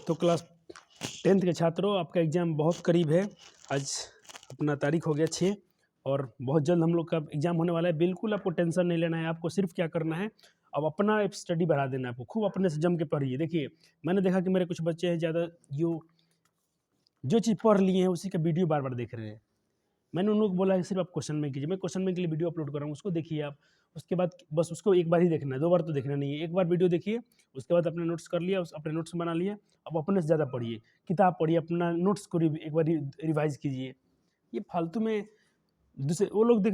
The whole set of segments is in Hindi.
तो क्लास 10th के छात्रों, आपका एग्ज़ाम बहुत करीब है। आज अपना तारीख हो गया 6 और बहुत जल्द हम लोग का एग्ज़ाम होने वाला है। बिल्कुल आपको टेंशन नहीं लेना है, आपको सिर्फ क्या करना है, अब अपना स्टडी बढ़ा देना है आपको, खूब अपने से जम के पढ़िए। देखिए, मैंने देखा कि मेरे कुछ बच्चे हैं ज़्यादा जो चीज़ पढ़ लिए हैं उसी का वीडियो बार बार देख रहे हैं। मैंने उन लोगों को बोला है सिर्फ आप क्वेश्चन बैंक कीजिए। मैं क्वेश्चन बैंक के लिए वीडियो अपलोड कर रहा हूँ, उसको देखिए आप। उसके बाद बस उसको एक बार ही देखना है, 2 बार तो देखना नहीं है। एक बार वीडियो देखिए, उसके बाद अपने नोट्स कर लिया, अपने नोट्स बना लिया। अब अपने से ज़्यादा पढ़िए, किताब पढ़िए, अपना नोट्स को एक बार रिवाइज़ कीजिए। ये फालतू में दूसरे वो लोग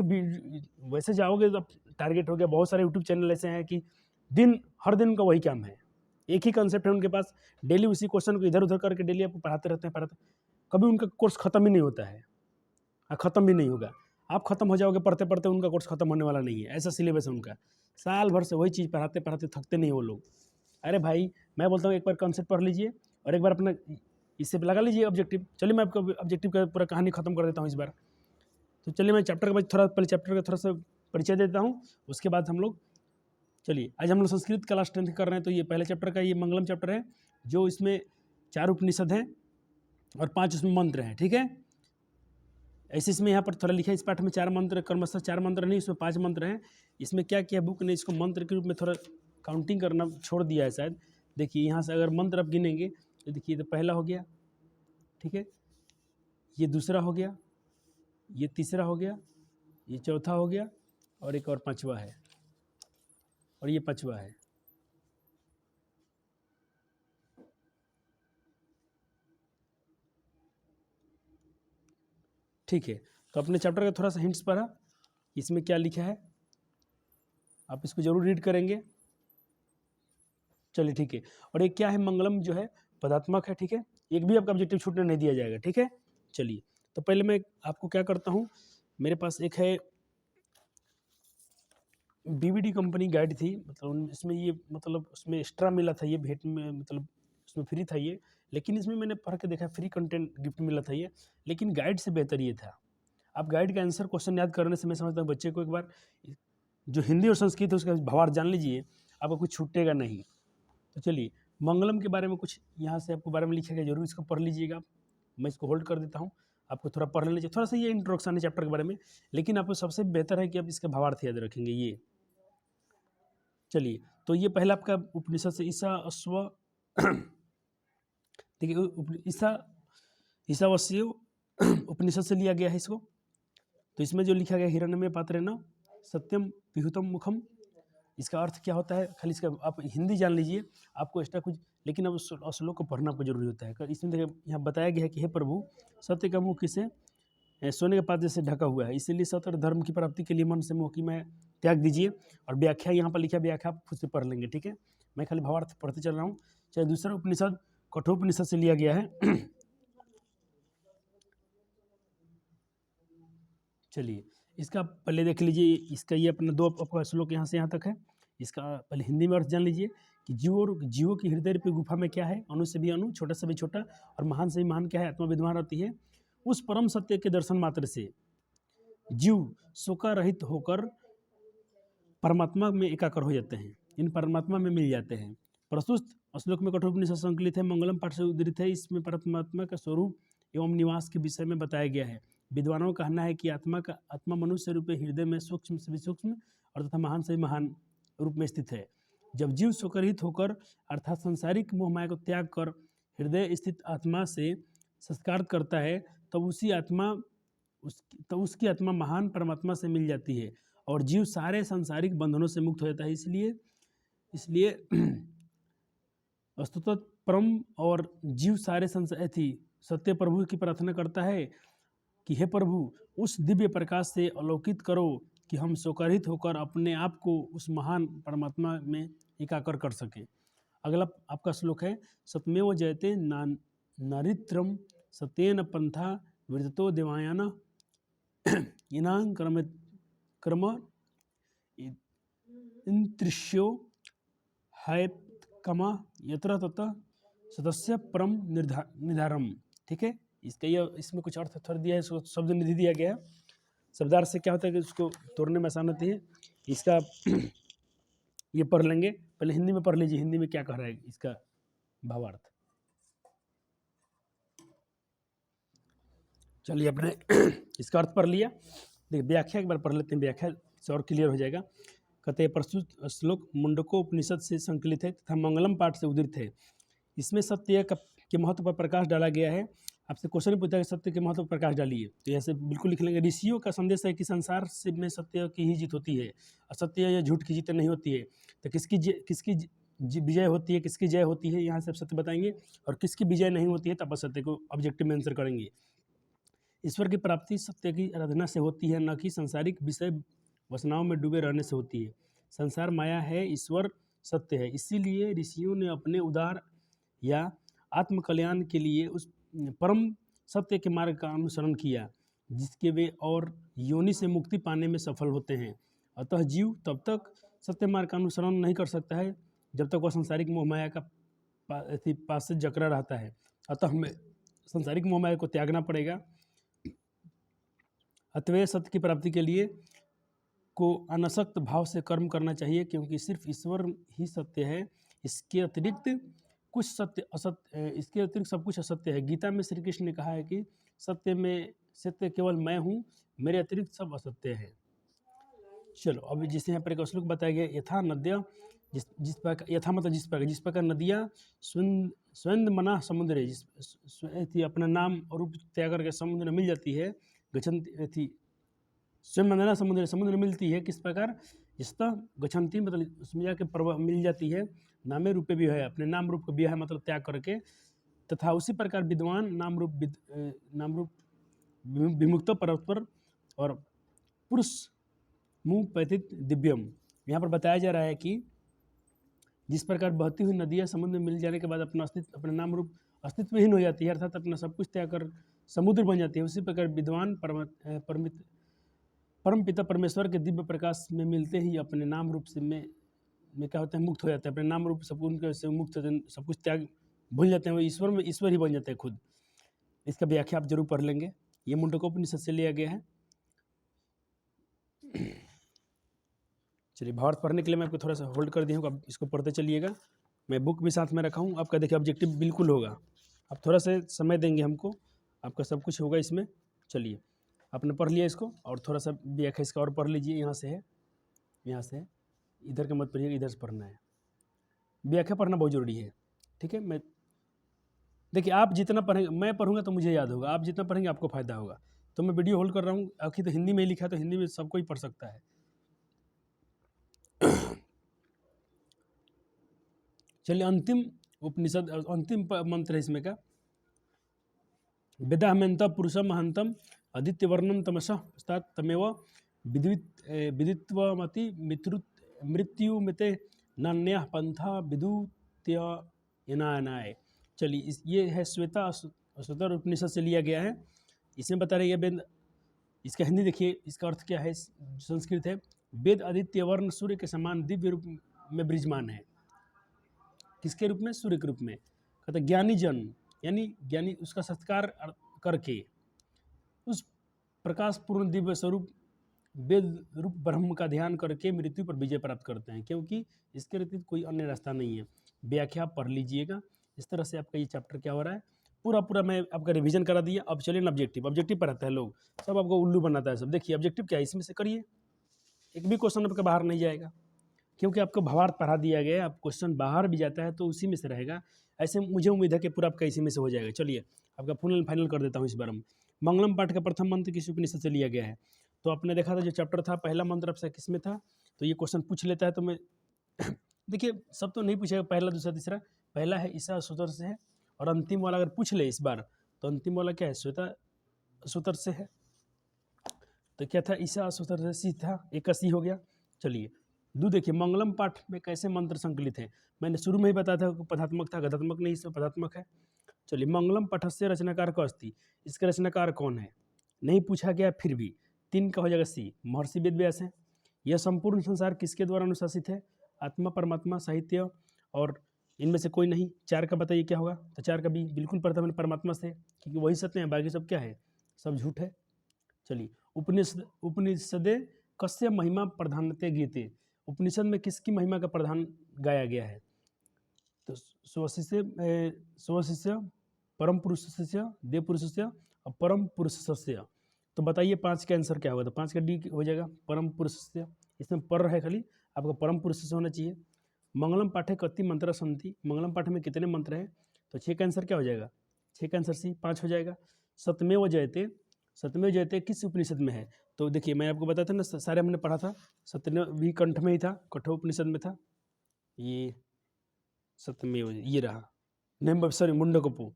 वैसे जाओगे तो टारगेट हो गया। बहुत सारे यूट्यूब चैनल ऐसे हैं कि हर दिन का वही काम है, एक ही कंसेप्ट है उनके पास। डेली उसी क्वेश्चन को इधर-उधर करके डेली आपको पढ़ाते रहते हैं। कभी उनका कोर्स खत्म ही नहीं होता है, ख़त्म भी नहीं होगा। आप ख़त्म हो जाओगे पढ़ते-पढ़ते, उनका कोर्स ख़त्म होने वाला नहीं है। ऐसा सिलेबस है उनका। साल भर से वही चीज़ पढ़ाते-पढ़ाते थकते नहीं वो लोग। अरे भाई, मैं बोलता हूँ एक बार कॉन्सेप्ट पढ़ लीजिए और एक बार अपना इससे लगा लीजिए ऑब्जेक्टिव। चलिए मैं आपको ऑब्जेक्टिव का पूरा कहानी ख़त्म कर देता हूँ इस बार। तो चलिए मैं चैप्टर के बाद पहले चैप्टर का थोड़ा सा परिचय देता हूँ, उसके बाद हम लोग चलिए आज हम लोग संस्कृत क्लास 10th कर रहे हैं। तो ये पहले चैप्टर का ये मंगलम चैप्टर है, जो इसमें 4 उपनिषद हैं और 5 उसमें मंत्र हैं, ठीक है। ऐसे इसमें यहाँ पर थोड़ा लिखा है, इस पाठ में 4 मंत्र, क्रमशः 4 मंत्र नहीं, इसमें 5 मंत्र हैं। इसमें क्या किया बुक ने, इसको मंत्र के रूप में थोड़ा काउंटिंग करना छोड़ दिया है शायद। देखिए यहाँ से अगर मंत्र आप गिनेंगे तो देखिए, तो पहला हो गया, ठीक है, ये दूसरा हो गया, ये तीसरा हो गया, ये चौथा हो गया और एक और 5वां है, और ये 5वां है। ठीक है, तो अपने चैप्टर का थोड़ा सा हिंट्स पढ़ा, इसमें क्या लिखा है आप इसको जरूर रीड करेंगे। चलिए ठीक है, और एक क्या है, मंगलम जो है पदात्मक है, ठीक है। एक भी आपका ऑब्जेक्टिव छूटने नहीं दिया जाएगा, ठीक है। चलिए, तो पहले मैं आपको क्या करता हूँ, मेरे पास एक है बीवीडी कंपनी गाइड थी, मतलब इसमें ये मतलब उसमें एक्स्ट्रा मिला था, ये भेंट में, मतलब उसमें फ्री था ये, लेकिन इसमें मैंने पढ़ के देखा फ्री कंटेंट गिफ्ट मिला था ये, लेकिन गाइड से बेहतर ये था। आप गाइड का आंसर क्वेश्चन याद करने से मैं समझता हूँ बच्चे को एक बार जो हिंदी और संस्कृत है उसका भावार्थ जान लीजिए, आपको कुछ छूटेगा नहीं। तो चलिए, मंगलम के बारे में कुछ यहाँ से आपको बारे में लिखा गया, जरूर इसको पढ़ लीजिएगा। मैं इसको होल्ड कर देता हूँ, आपको थोड़ा पढ़ लीजिए। थोड़ा सा ये इंट्रोडक्शन है चैप्टर के बारे में, लेकिन आपको सबसे बेहतर है कि आप इसका भावार्थ याद रखेंगे ये। चलिए, तो ये पहला आपका उपनिषद से ईसा अश्व देखिए, ईसावास्य उपनिषद से लिया गया है इसको। तो इसमें जो लिखा गया, हिरण्यमय पात्रेण सत्यम विहुतम मुखम, इसका अर्थ क्या होता है, खाली इसका आप हिंदी जान लीजिए, आपको एक्स्ट्रा कुछ, लेकिन अब उस श्लोक को पढ़ना आपको जरूरी होता है। इसमें देखिए यहाँ बताया गया है कि हे प्रभु, सत्य का मुख किसे सोने के पात्र से ढका हुआ है, इसीलिए सत्य और धर्म की प्राप्ति के लिए मन से मोह की मैं त्याग दीजिए। और व्याख्या यहाँ पर लिखा, व्याख्या आप खुद से पढ़ लेंगे, ठीक है। मैं खाली भावार्थ पढ़ते चल रहा हूँ। चाहे दूसरा उपनिषद कठोपनिषद से लिया गया है। चलिए, इसका पहले देख लीजिए, इसका ये अपना 2 आपका श्लोक यहाँ से यहाँ तक है। इसका पहले हिंदी में अर्थ जान लीजिए कि जीवों की हृदय रूपी गुफा में क्या है, अणु से भी अणु, छोटा से भी छोटा और महान से भी महान क्या है, आत्मा विद्यमान रहती है। उस परम सत्य के दर्शन मात्र से जीव शोका रहित होकर परमात्मा में एकाकर हो जाते हैं, इन परमात्मा में मिल जाते हैं। प्रस्तुत श्लोक में कठोपनिषद संकलित है, मंगलम पाठ से उद्धृत है। इसमें परमात्मा का स्वरूप एवं निवास के विषय में बताया गया है। विद्वानों का कहना है कि आत्मा मनुष्य रूपी हृदय में सूक्ष्म से भी सूक्ष्म और तथा महान से भी महान रूप में स्थित है। जब जीव शोकरहित होकर अर्थात सांसारिक मोहमाया को त्याग कर हृदय स्थित आत्मा से संस्कार करता है, तब उसकी आत्मा महान परमात्मा से मिल जाती है और जीव सारे सांसारिक बंधनों से मुक्त हो जाता है। इसलिए वस्तुतः परम और जीव सारे संसार सत्य प्रभु की प्रार्थना करता है कि हे प्रभु, उस दिव्य प्रकाश से अलौकित करो कि हम शोकरहित होकर अपने आप को उस महान परमात्मा में एकाकर कर सके। अगला आपका श्लोक है, सत्यमेव जयते नारित्रम सत्येन पंथा विरतो देवायन इनां कर्म इंत्रिष्यो हैत्कमा यत्र ततः सदस्य परम निर्धारम, ठीक है। इसमें कुछ अर्थ थोड़ा दिया है, इसको शब्द निधि दिया गया है। शब्दार्थ से क्या होता है कि उसको तोड़ने में आसान होती है। इसका ये पढ़ लेंगे, पहले हिंदी में पढ़ लीजिए, हिंदी में क्या कह रहा है इसका भावार्थ। चलिए अपने इसका अर्थ पढ़ लिया। देखिए व्याख्या एक बार पढ़ लेते हैं, व्याख्या से और क्लियर हो जाएगा। कहते हैं प्रस्तुत श्लोक मुंडकोपनिषद से संकलित है तथा मंगलम पाठ से उद्धृत है। इसमें सत्य के महत्व पर प्रकाश डाला गया है। आपसे क्वेश्चन पूछा है सत्य के महत्व पर प्रकाश डालिए, तो ऐसे बिल्कुल लिख लेंगे। ऋषियों का संदेश है कि संसार से में सत्य की ही जीत होती है, असत्य या झूठ की जीत नहीं होती है। तो किसकी विजय होती है, किसकी जय होती है, यहाँ से आप सत्य बताएंगे, और किसकी विजय नहीं होती है तब आप सत्य को ऑब्जेक्टिव में आंसर करेंगे। ईश्वर की प्राप्ति सत्य की आराधना से होती है, न कि सांसारिक विषय वासनाओं में डूबे रहने से होती है। संसार माया है, ईश्वर सत्य है। इसीलिए ऋषियों ने अपने उदार या आत्मकल्याण के लिए उस परम सत्य के मार्ग का अनुसरण किया जिसके वे और योनि से मुक्ति पाने में सफल होते हैं। अतः जीव तब तक सत्य मार्ग का अनुसरण नहीं कर सकता है जब तक वह सांसारिक मोहमाया का पास से जकड़ा रहता है। अतः हमें सांसारिक मोहमाया को त्यागना पड़ेगा। अतः सत्य की प्राप्ति के लिए को अनासक्त भाव से कर्म करना चाहिए, क्योंकि सिर्फ ईश्वर ही सत्य है। इसके अतिरिक्त कुछ सत्य असत्य, इसके अतिरिक्त सब कुछ असत्य है। गीता में श्री कृष्ण ने कहा है कि सत्य केवल मैं हूँ, मेरे अतिरिक्त सब असत्य है। चलो अब जिस यहाँ पर एक श्लोक बताया गया, यथा नद्या जिस प्रकार, यथा मतलब जिस प्रकार नदियाँ स्वयं मना समुद्र थी अपना नाम और रूप त्याग करके समुद्र में मिल जाती है, गच्छन्ति थी स्वयं मंदना समुद्र मिलती है। किस प्रकार, जिसका गच्छन्ति मतलब उसमें जाके पर्व मिल जाती है, नामे रूपे भी है, अपने नाम रूप को भी है मतलब त्याग करके। तथा उसी प्रकार विद्वान नाम रूप विमुक्त परस्पर और पुरुष मुँह पैथित दिव्यम। यहाँ पर बताया जा रहा है कि जिस प्रकार बहती हुई नदियाँ समुद्र में मिल जाने के बाद अपना अस्तित्व, अपना नाम रूप अस्तित्वहीन हो जाती है, अर्थात अपना सब कुछ त्याग कर समुद्र बन जाती है, उसी प्रकार विद्वान परम पिता परमेश्वर के दिव्य प्रकाश में मिलते ही अपने नाम रूप से में क्या होता है, मुक्त हो जाते हैं। अपने नाम रूप सब उनके से मुक्त होते हैं, सब कुछ त्याग भूल जाते हैं, वो ईश्वर ही बन जाते हैं खुद। इसका व्याख्या आप जरूर पढ़ लेंगे, ये मुंडकोपनिषद से लिया गया है। चलिए भावार्थ पढ़ने के लिए मैं आपको थोड़ा सा होल्ड कर दिया हूँ, आप इसको पढ़ते चलिएगा। मैं बुक भी साथ में रखा हूँ, आपका देखिए ऑब्जेक्टिव बिल्कुल होगा। आप थोड़ा सा समय देंगे हमको, आपका सब कुछ होगा इसमें। चलिए आपने पढ़ लिया इसको, और थोड़ा सा व्याख्या इसका और पढ़ लीजिए। यहाँ से है, इधर का मत पढ़िए, इधर से पढ़ना है। व्याख्या पढ़ना बहुत ज़रूरी है, ठीक है। मैं देखिए आप जितना पढ़ेंगे, मैं पढ़ूंगा तो मुझे याद होगा, आप जितना पढ़ेंगे आपको फायदा होगा। तो मैं वीडियो होल्ड कर रहा हूँ, आखिर तो हिंदी में ही लिखा है, तो हिंदी में सब कोई पढ़ सकता है। चलिए अंतिम उपनिषद, अंतिम मंत्र है इसमें का, वेदाहमेन्त पुरुषम महंतम आदित्यवर्णम तमसः पश्चात् तमेव विदित्वमति मृत्युमिते नान्यः पंथा विदुत्ययनाय। चलिए ये है श्वेता उपनिषद से लिया गया है। इसमें बता रहे वेद, इसका हिंदी देखिए, इसका अर्थ क्या है, संस्कृत है। वेद आदित्य वर्ण सूर्य के समान दिव्य रूप में विराजमान है। किसके रूप में? सूर्य के रूप में। कहते ज्ञानी जन, यानी ज्ञानी उसका सत्कार करके उस प्रकाश पूर्ण दिव्य स्वरूप वेद रूप ब्रह्म का ध्यान करके मृत्यु पर विजय प्राप्त करते हैं, क्योंकि इसके अतिरिक्त कोई अन्य रास्ता नहीं है। व्याख्या पढ़ लीजिएगा। इस तरह से आपका ये चैप्टर क्या हो रहा है, पूरा मैं आपका रिवीजन करा दिया। अब चलिए ऑब्जेक्टिव पढ़ाता है लोग, सब आपको उल्लू बनाता है सब। देखिए ऑब्जेक्टिव क्या है, इसमें से करिए, एक भी क्वेश्चन आपका बाहर नहीं जाएगा, क्योंकि आपको भावार्थ पढ़ा दिया गया है। अब क्वेश्चन बाहर भी जाता है तो उसी में से रहेगा। ऐसे मुझे उम्मीद है कि पूरा आपका इसी में से हो जाएगा। चलिए आपका फाइनल कर देता हूँ इस बार। मंगलम पाठ का प्रथम मंत्र किस उपनिषद से लिया गया है? तो आपने देखा था जो चैप्टर था, पहला मंत्र आपसे किस में था, तो ये क्वेश्चन पूछ लेता है। तो मैं देखिए सब तो नहीं पूछेगा, पहला दूसरा तीसरा। पहला है ईसा सूत्र से है, और अंतिम वाला अगर पूछ ले इस बार, तो अंतिम वाला क्या है, श्वेता सूत्र से है। तो क्या था, ईसा सूत्र से सी था, एक का सी हो गया। चलिए देखिए मंगलम पाठ में कैसे मंत्र संकलित है। मैंने शुरू में ही बताया था पदात्मक था, गदात्मक नहीं, इसमें पदात्मक है। चलिए मंगलम पठस्य रचनाकार का अस्ति, इसका रचनाकार कौन है नहीं पूछा गया, फिर भी 3 का हो जाएगा सी, महर्षि वेद व्यास है। यह संपूर्ण संसार किसके द्वारा अनुशासित है? आत्मा, परमात्मा, साहित्य और इनमें से कोई नहीं। 4 का बताइए क्या होगा? तो 4 का भी बिल्कुल पढ़ता मैंने, परमात्मा से, क्योंकि वही सत्य है, बाकी सब क्या है, सब झूठ है। चलिए उपनिषदे कस्य महिमा प्रधानते गीते, उपनिषद में किसकी महिमा का प्रधान गाया गया है? तो स्वशिष्य परम पुरुष से देव पुरुष से अब परम पुरुषस्य, तो बताइए 5 का आंसर क्या होगा? तो 5 का डी हो जाएगा परम पुरुषस्य। इसमें पर है खाली, आपका परम पुरुषस्य होना चाहिए। मंगलम पाठे कति मंत्र संति, मंगलम पाठ में कितने मंत्र हैं? तो 6 का आंसर क्या हो जाएगा? 6 का आंसर सी 5 हो जाएगा। सत्यमेव जयते, सत्यमेव जयते किस उपनिषद में है? तो देखिए मैं आपको बताया था ना, सारे हमने पढ़ा था, सत्यमेव भी कंठ में ही था, कठोपनिषद में था। ये सत्यमेव ये रहा, नहीं सॉरी मुंडकोपु,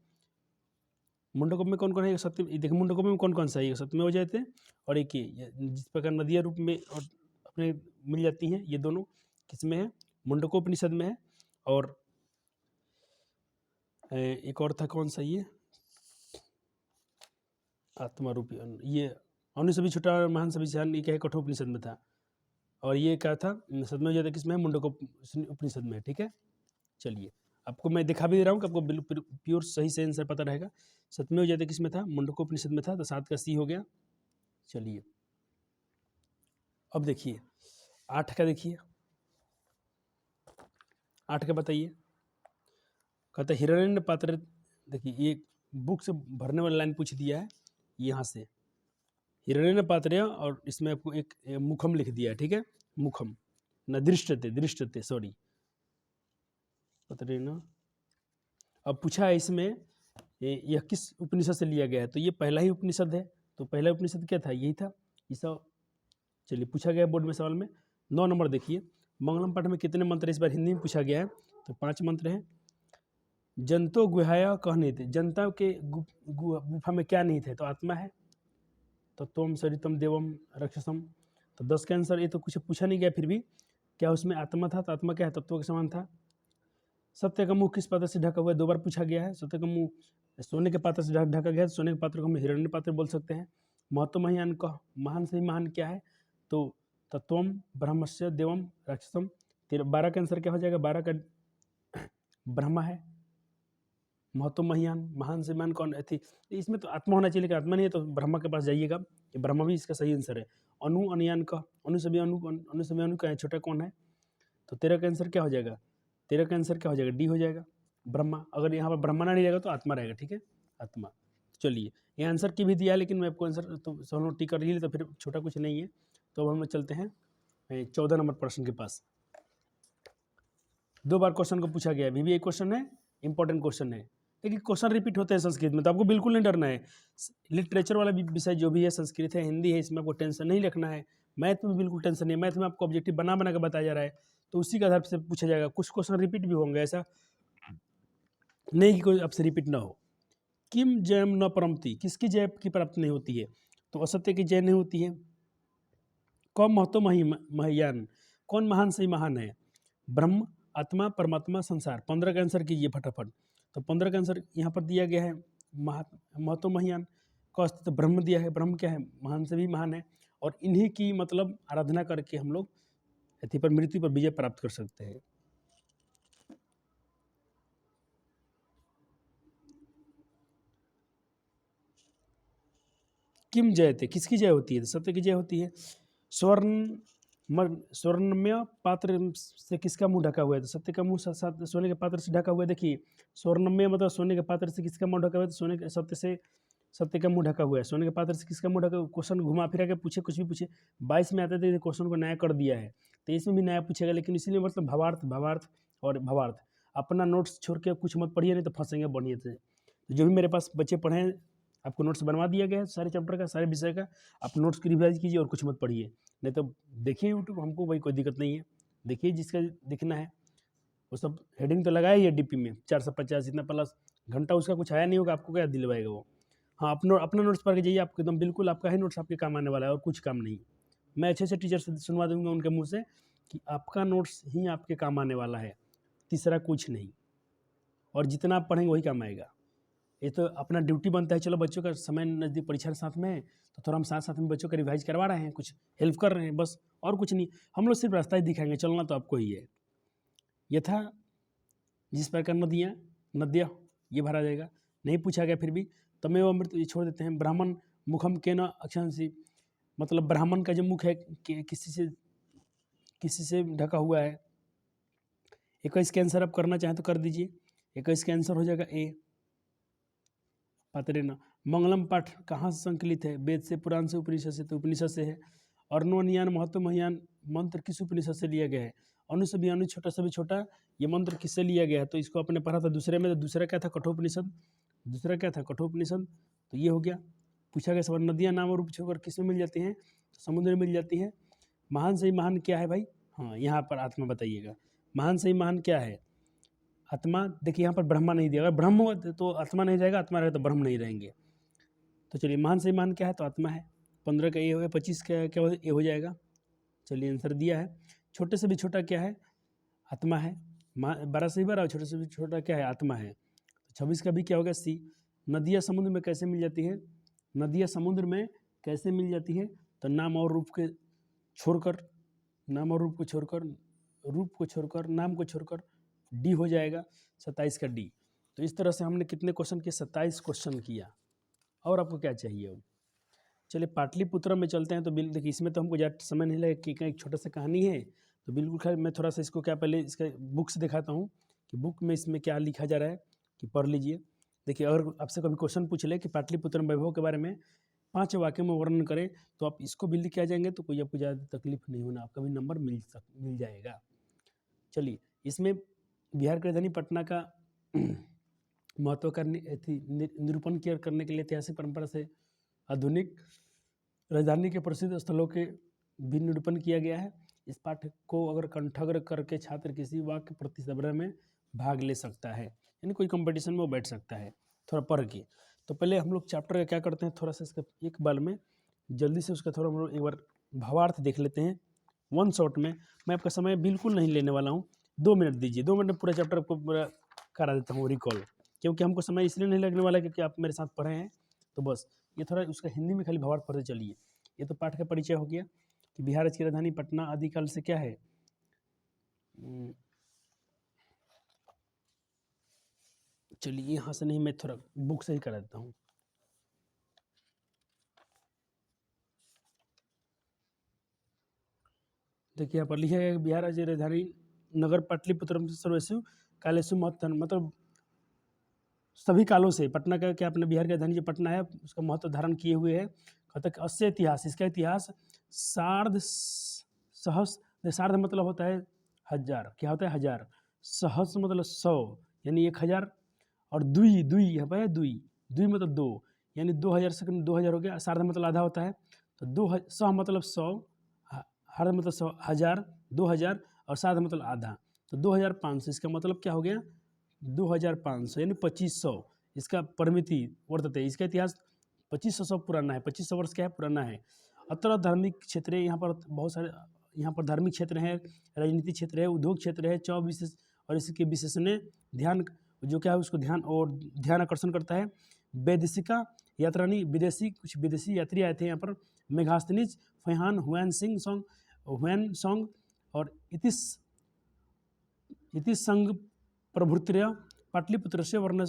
मुंडकोप में कौन कौन है? सत्य, देखिए मुंडकोप में कौन कौन सा है? सत्यमेव जयते और एक ये जिस प्रकार नदिया रूप में और अपने मिल जाती हैं, ये दोनों किस में है? मुंडकोपनिषद में है। और एक और था कौन सा? ये आत्मा रूपी ये अनु सभी छोटा महान सभी ध्यान, ये क्या है? कठोपनिषद में था। और ये क्या था? सत्यमेव जयते किसमें है? मुंडकोप उपनिषद में है। ठीक है, चलिए आपको मैं दिखा भी दे रहा हूँ कि आपको बिल्कुल प्योर सही से आंसर पता रहेगा। सत्यमेव जयते किस में था? मुंडकोपनिषद में था। तो 7 का सी हो गया। चलिए अब देखिए 8 का, देखिए 8 का बताइए। कहता है हिरण्य पात्र, देखिए ये बुक से भरने वाला लाइन पूछ दिया है यहाँ से, हिरण्य पात्र, और इसमें आपको एक मुखम लिख दिया है। ठीक है, मुखम न दृष्टते, दृष्टते सॉरी पात्रेण। अब पूछा है इसमें यह किस उपनिषद से लिया गया है? तो ये पहला ही उपनिषद है। तो पहला उपनिषद क्या था? यही था, ये सब। चलिए पूछा गया बोर्ड में सवाल में। 9 नंबर देखिए, मंगलम पाठ में कितने मंत्र? इस बार हिंदी में पूछा गया है। तो 5 मंत्र हैं। जंतो गुहाया कहने थे, जनता के गुफा में क्या नहीं थे? तो आत्मा है। तो तोम सरितम देवम रक्षसम, तो 10 का आंसर। ये तो कुछ पूछा नहीं गया, फिर भी क्या उसमें आत्मा था? तो आत्मा क्या है? तत्व के समान था। सत्य का मुंह किस पात्र से ढका हुआ है? 2 बार पूछा गया है। सत्य का मुंह सोने के पात्र से ढका गया है। सोने के पात्र को हम हिरण्य पात्र बोल सकते हैं। महत्व महान का महान से महान क्या है? तो तत्वम ब्रह्मस्य देवम राक्षसम। 12 का आंसर क्या हो जाएगा? 12 का ब्रह्मा है। महत्व महान, महान से महान कौन थी? इसमें तो आत्मा होना चाहिए, लेकिन आत्मा नहीं है, तो ब्रह्मा के पास जाइएगा। ये ब्रह्मा भी इसका सही आंसर है। अनु अनयान का, अनु सभी अनु का छोटा कौन है? तो 13 का आंसर क्या हो जाएगा? 13 का आंसर क्या हो जाएगा? डी हो जाएगा, ब्रह्मा। अगर यहाँ पर ब्रह्मा नहीं रहेगा तो आत्मा रहेगा। ठीक है, आत्मा। चलिए ये आंसर की भी दिया है, लेकिन मैं आपको आंसर तो सोनो टी कर ही, तो फिर छोटा कुछ नहीं है। तो अब हम चलते हैं 14 नंबर प्रश्न के पास। 2 बार क्वेश्चन को पूछा गया, अभी भी एक क्वेश्चन है, इंपॉर्टेंट क्वेश्चन है। देखिए क्वेश्चन रिपीट होते हैं संस्कृत में, तो आपको बिल्कुल नहीं डरना है। लिटरेचर वाला विषय जो भी है, संस्कृत है, हिंदी है, इसमें आपको टेंशन नहीं रखना है। मैथ में बिल्कुल टेंशन नहीं है। मैथ में आपको ऑब्जेक्टिव बना बना के बताया जा रहा है, तो उसी के आधार से पूछा जाएगा। कुछ क्वेश्चन रिपीट भी होंगे, ऐसा नहीं कि कोई आपसे रिपीट ना हो। किम जयम न परमति, किसकी जय की प्राप्ति नहीं होती है? तो असत्य की जय नहीं होती है। कौन महत्व महायान, कौन महान से महान है? ब्रह्म, आत्मा, परमात्मा, संसार। 15 का आंसर कीजिए फटाफट। तो 15 का आंसर यहाँ पर दिया गया है महत्व महायान का अस्तित्व ब्रह्म दिया है। ब्रह्म क्या है? महान से भी महान है, और इन्हीं की मतलब आराधना करके हम लोग अति पर मृत्यु पर विजय प्राप्त कर सकते हैं। किम जयते, किसकी जय होती है? सत्य की जय होती है। स्वर्णमय पात्र से किसका मुंह ढका हुआ है? तो सत्य का मुंह सोने के पात्र से ढका हुआ है। देखिए स्वर्णमय मतलब सोने के पात्र से किसका मुंह ढका हुआ है? तो सोने के सत्य से, सत्य का मुंह ढका हुआ है। सोने के पात्र से किसका मुंह ढका हुआ है? क्वेश्चन घुमा फिरा के पूछे, कुछ भी पूछे। 22 में आते थे, क्वेश्चन को नया कर दिया है, 23 में भी नया पूछेगा, लेकिन इसीलिए मतलब भावार्थ, भावार्थ और भावार्थ। अपना नोट्स छोड़ के कुछ मत पढ़िए, नहीं तो फंसेंगे बढ़िया से। जो भी मेरे पास बच्चे पढ़े हैं, आपको नोट्स बनवा दिया गया है सारे चैप्टर का, सारे विषय का। आप नोट्स की रिवाइज कीजिए और कुछ मत पढ़िए, नहीं तो देखिए यूट्यूब, हमको भाई कोई दिक्कत नहीं है, देखिए जिसका दिखना है। वो सब हेडिंग तो लगाया ही है डीपी में, 450 इतना प्लस घंटा, उसका कुछ आया नहीं होगा, आपको क्या दिलवाएगा वो। हाँ अपना नोट्स पढ़ के जाइए, आपको एकदम बिल्कुल आपका ही नोट्स आपके काम आने वाला है, और कुछ काम नहीं। मैं अच्छे अच्छे टीचर से सुनवा दूंगा उनके मुँह से कि आपका नोट्स ही आपके काम आने वाला है, तीसरा कुछ नहीं। और जितना आप पढ़ेंगे वही काम आएगा। ये तो अपना ड्यूटी बनता है। चलो बच्चों का समय नज़दीक, परीक्षा साथ में है, तो थोड़ा हम साथ साथ में बच्चों का रिवाइज करवा रहे हैं, कुछ हेल्प कर रहे हैं, बस और कुछ नहीं। हम लोग सिर्फ रास्ता ही दिखाएंगे, चलना तो आपको ही है। यथा जिस प्रकार नदियाँ ये भरा जाएगा, नहीं पूछा गया फिर भी। तमेव अमृत ये छोड़ देते हैं। ब्राह्मण मुखम के न अक्षांसी, मतलब ब्राह्मण का जो मुख है किसी से ढका हुआ है। 21 का आंसर आप करना चाहें तो कर दीजिए। 21 का आंसर हो जाएगा ए, पात्रेण। मंगलम पाठ कहाँ से संकलित है? वेद से, पुराण से, उपनिषद से? तो उपनिषद से है। अर्णवनियान महत्व महियान मंत्र किस उपनिषद से लिया गया है? अनु सभी अनु, छोटा सभी छोटा, ये मंत्र किससे लिया गया है? तो इसको आपने पढ़ा था दूसरे में, तो दूसरा क्या था? कठोपनिषद। दूसरा क्या था? कठोपनिषद। तो ये हो गया। पूछा गया सवाल, नदियाँ नाम और रूप छोड़कर किस में मिल जाती हैं? तो समुद्र में मिल जाती हैं। महान से ही महान क्या है भाई? हाँ, यहाँ पर आत्मा बताइएगा। महान से ही महान क्या है? आत्मा। देखिए यहाँ पर ब्रह्मा नहीं दिया, अगर ब्रह्म हो तो आत्मा नहीं रहेगा, आत्मा रहेगा तो ब्रह्म नहीं रहेंगे। तो चलिए, महान से महान क्या है? तो आत्मा है। 15 का ये हो गया, 25 का क्या ये हो जाएगा। चलिए आंसर दिया है। छोटे से भी छोटा क्या है? आत्मा है। 12 से भी 12 और छोटे से भी छोटा क्या है? आत्मा है। 26 का भी क्या होगा? सी। नदियाँ समुद्र में कैसे मिल जाती है? नदियाँ समुद्र में कैसे मिल जाती है? तो नाम और रूप के छोड़कर, नाम और रूप को छोड़कर, रूप को छोड़कर, नाम को छोड़कर डी हो जाएगा। 27 का डी। तो इस तरह से हमने कितने क्वेश्चन किए? 27 क्वेश्चन किया। और आपको क्या चाहिए अब? चलिए पाटलिपुत्र में चलते हैं। तो देखिए इसमें तो हमको ज़्यादा समय नहीं लगेगा कि एक छोटा सा कहानी है। तो बिल्कुल खैर मैं थोड़ा सा इसको क्या पहले इसका बुक से दिखाता हूँ कि बुक में इसमें क्या लिखा जा रहा है, कि पढ़ लीजिए। देखिए अगर आपसे कभी क्वेश्चन पूछ ले कि पाटलिपुत्र वैभव के बारे में 5 वाक्य में वर्णन करें, तो आप इसको भी लिख के आ जाएंगे, तो कोई आपको ज़्यादा तकलीफ नहीं होना, आपका भी नंबर मिल जाएगा। चलिए इसमें बिहार की राजधानी पटना का महत्व का निरूपण करने के लिए ऐतिहासिक परंपरा से आधुनिक राजधानी के प्रसिद्ध स्थलों के भी निरूपण किया गया है। इस पाठ को अगर कंठग्र करके छात्र किसी वाक्य प्रतिस्पर्धा में भाग ले सकता है, यानी कोई कंपटीशन में वो बैठ सकता है थोड़ा पढ़ के। तो पहले हम लोग चैप्टर का क्या करते हैं, थोड़ा सा इसका एक बार में जल्दी से उसका थोड़ा हम लोग एक बार भावार्थ देख लेते हैं वन शॉट में। मैं आपका समय बिल्कुल नहीं लेने वाला हूँ, 2 मिनट दीजिए, 2 मिनट में पूरा चैप्टर आपको पूरा करा देता हूँ रिकॉल, क्योंकि हमको समय इसलिए नहीं लगने वाला क्योंकि आप मेरे साथ पढ़े हैं। तो बस ये थोड़ा उसका हिंदी में खाली भावार्थ पढ़ते चलिए। ये तो पाठ का परिचय हो गया कि बिहार की राजधानी पटना आदिकाल से क्या है। चलिए यहाँ से नहीं, मैं थोड़ा बुक से ही करा देता हूँ। देखिए यहाँ पर लिखा है बिहार राज्य राजधानी नगर पाटलिपुत्रम सर्वेशु कालेशु महत्व, मतलब सभी कालों से पटना का क्या, अपने बिहार की राजधानी जो पटना है उसका महत्व धारण किए हुए है। कहता है अस्य इतिहास, इसका इतिहास सार्ध सहस्र, सार्ध मतलब होता है हजार, क्या होता है? हजार। सहस्र मतलब 100 यानी 1000, और दुई, दुई यहाँ पर है दुई, दुई मतलब 2 यानी 2000 से 2000 हो गया। सार्ध मतलब आधा होता है, तो 200 मतलब 100, हर मतलब 100 1000, 2000 और सार्ध मतलब आधा, तो 2500। इसका मतलब क्या हो गया? 2500 यानी 2500 इसका परिमिति वर्तते। इसका इतिहास 2500 पुराना है, 2500 वर्ष क्या है? पुराना है। अत्र धार्मिक क्षेत्र है, यहाँ पर बहुत सारे, यहाँ पर धार्मिक क्षेत्र है, राजनीतिक क्षेत्र है, उद्योग क्षेत्र है, 24 विशेष, और इसके विशेषण ध्यान जो क्या है उसको ध्यान आकर्षण करता है। वैदेशिका यात्रानी, विदेशी कुछ विदेशी यात्री आए थे यहाँ पर। मेघास्तनीज, फैहान, हुएन सॉन्ग और इतिस संघ प्रभुत्र्य पाटलिपुत्र से वर्णन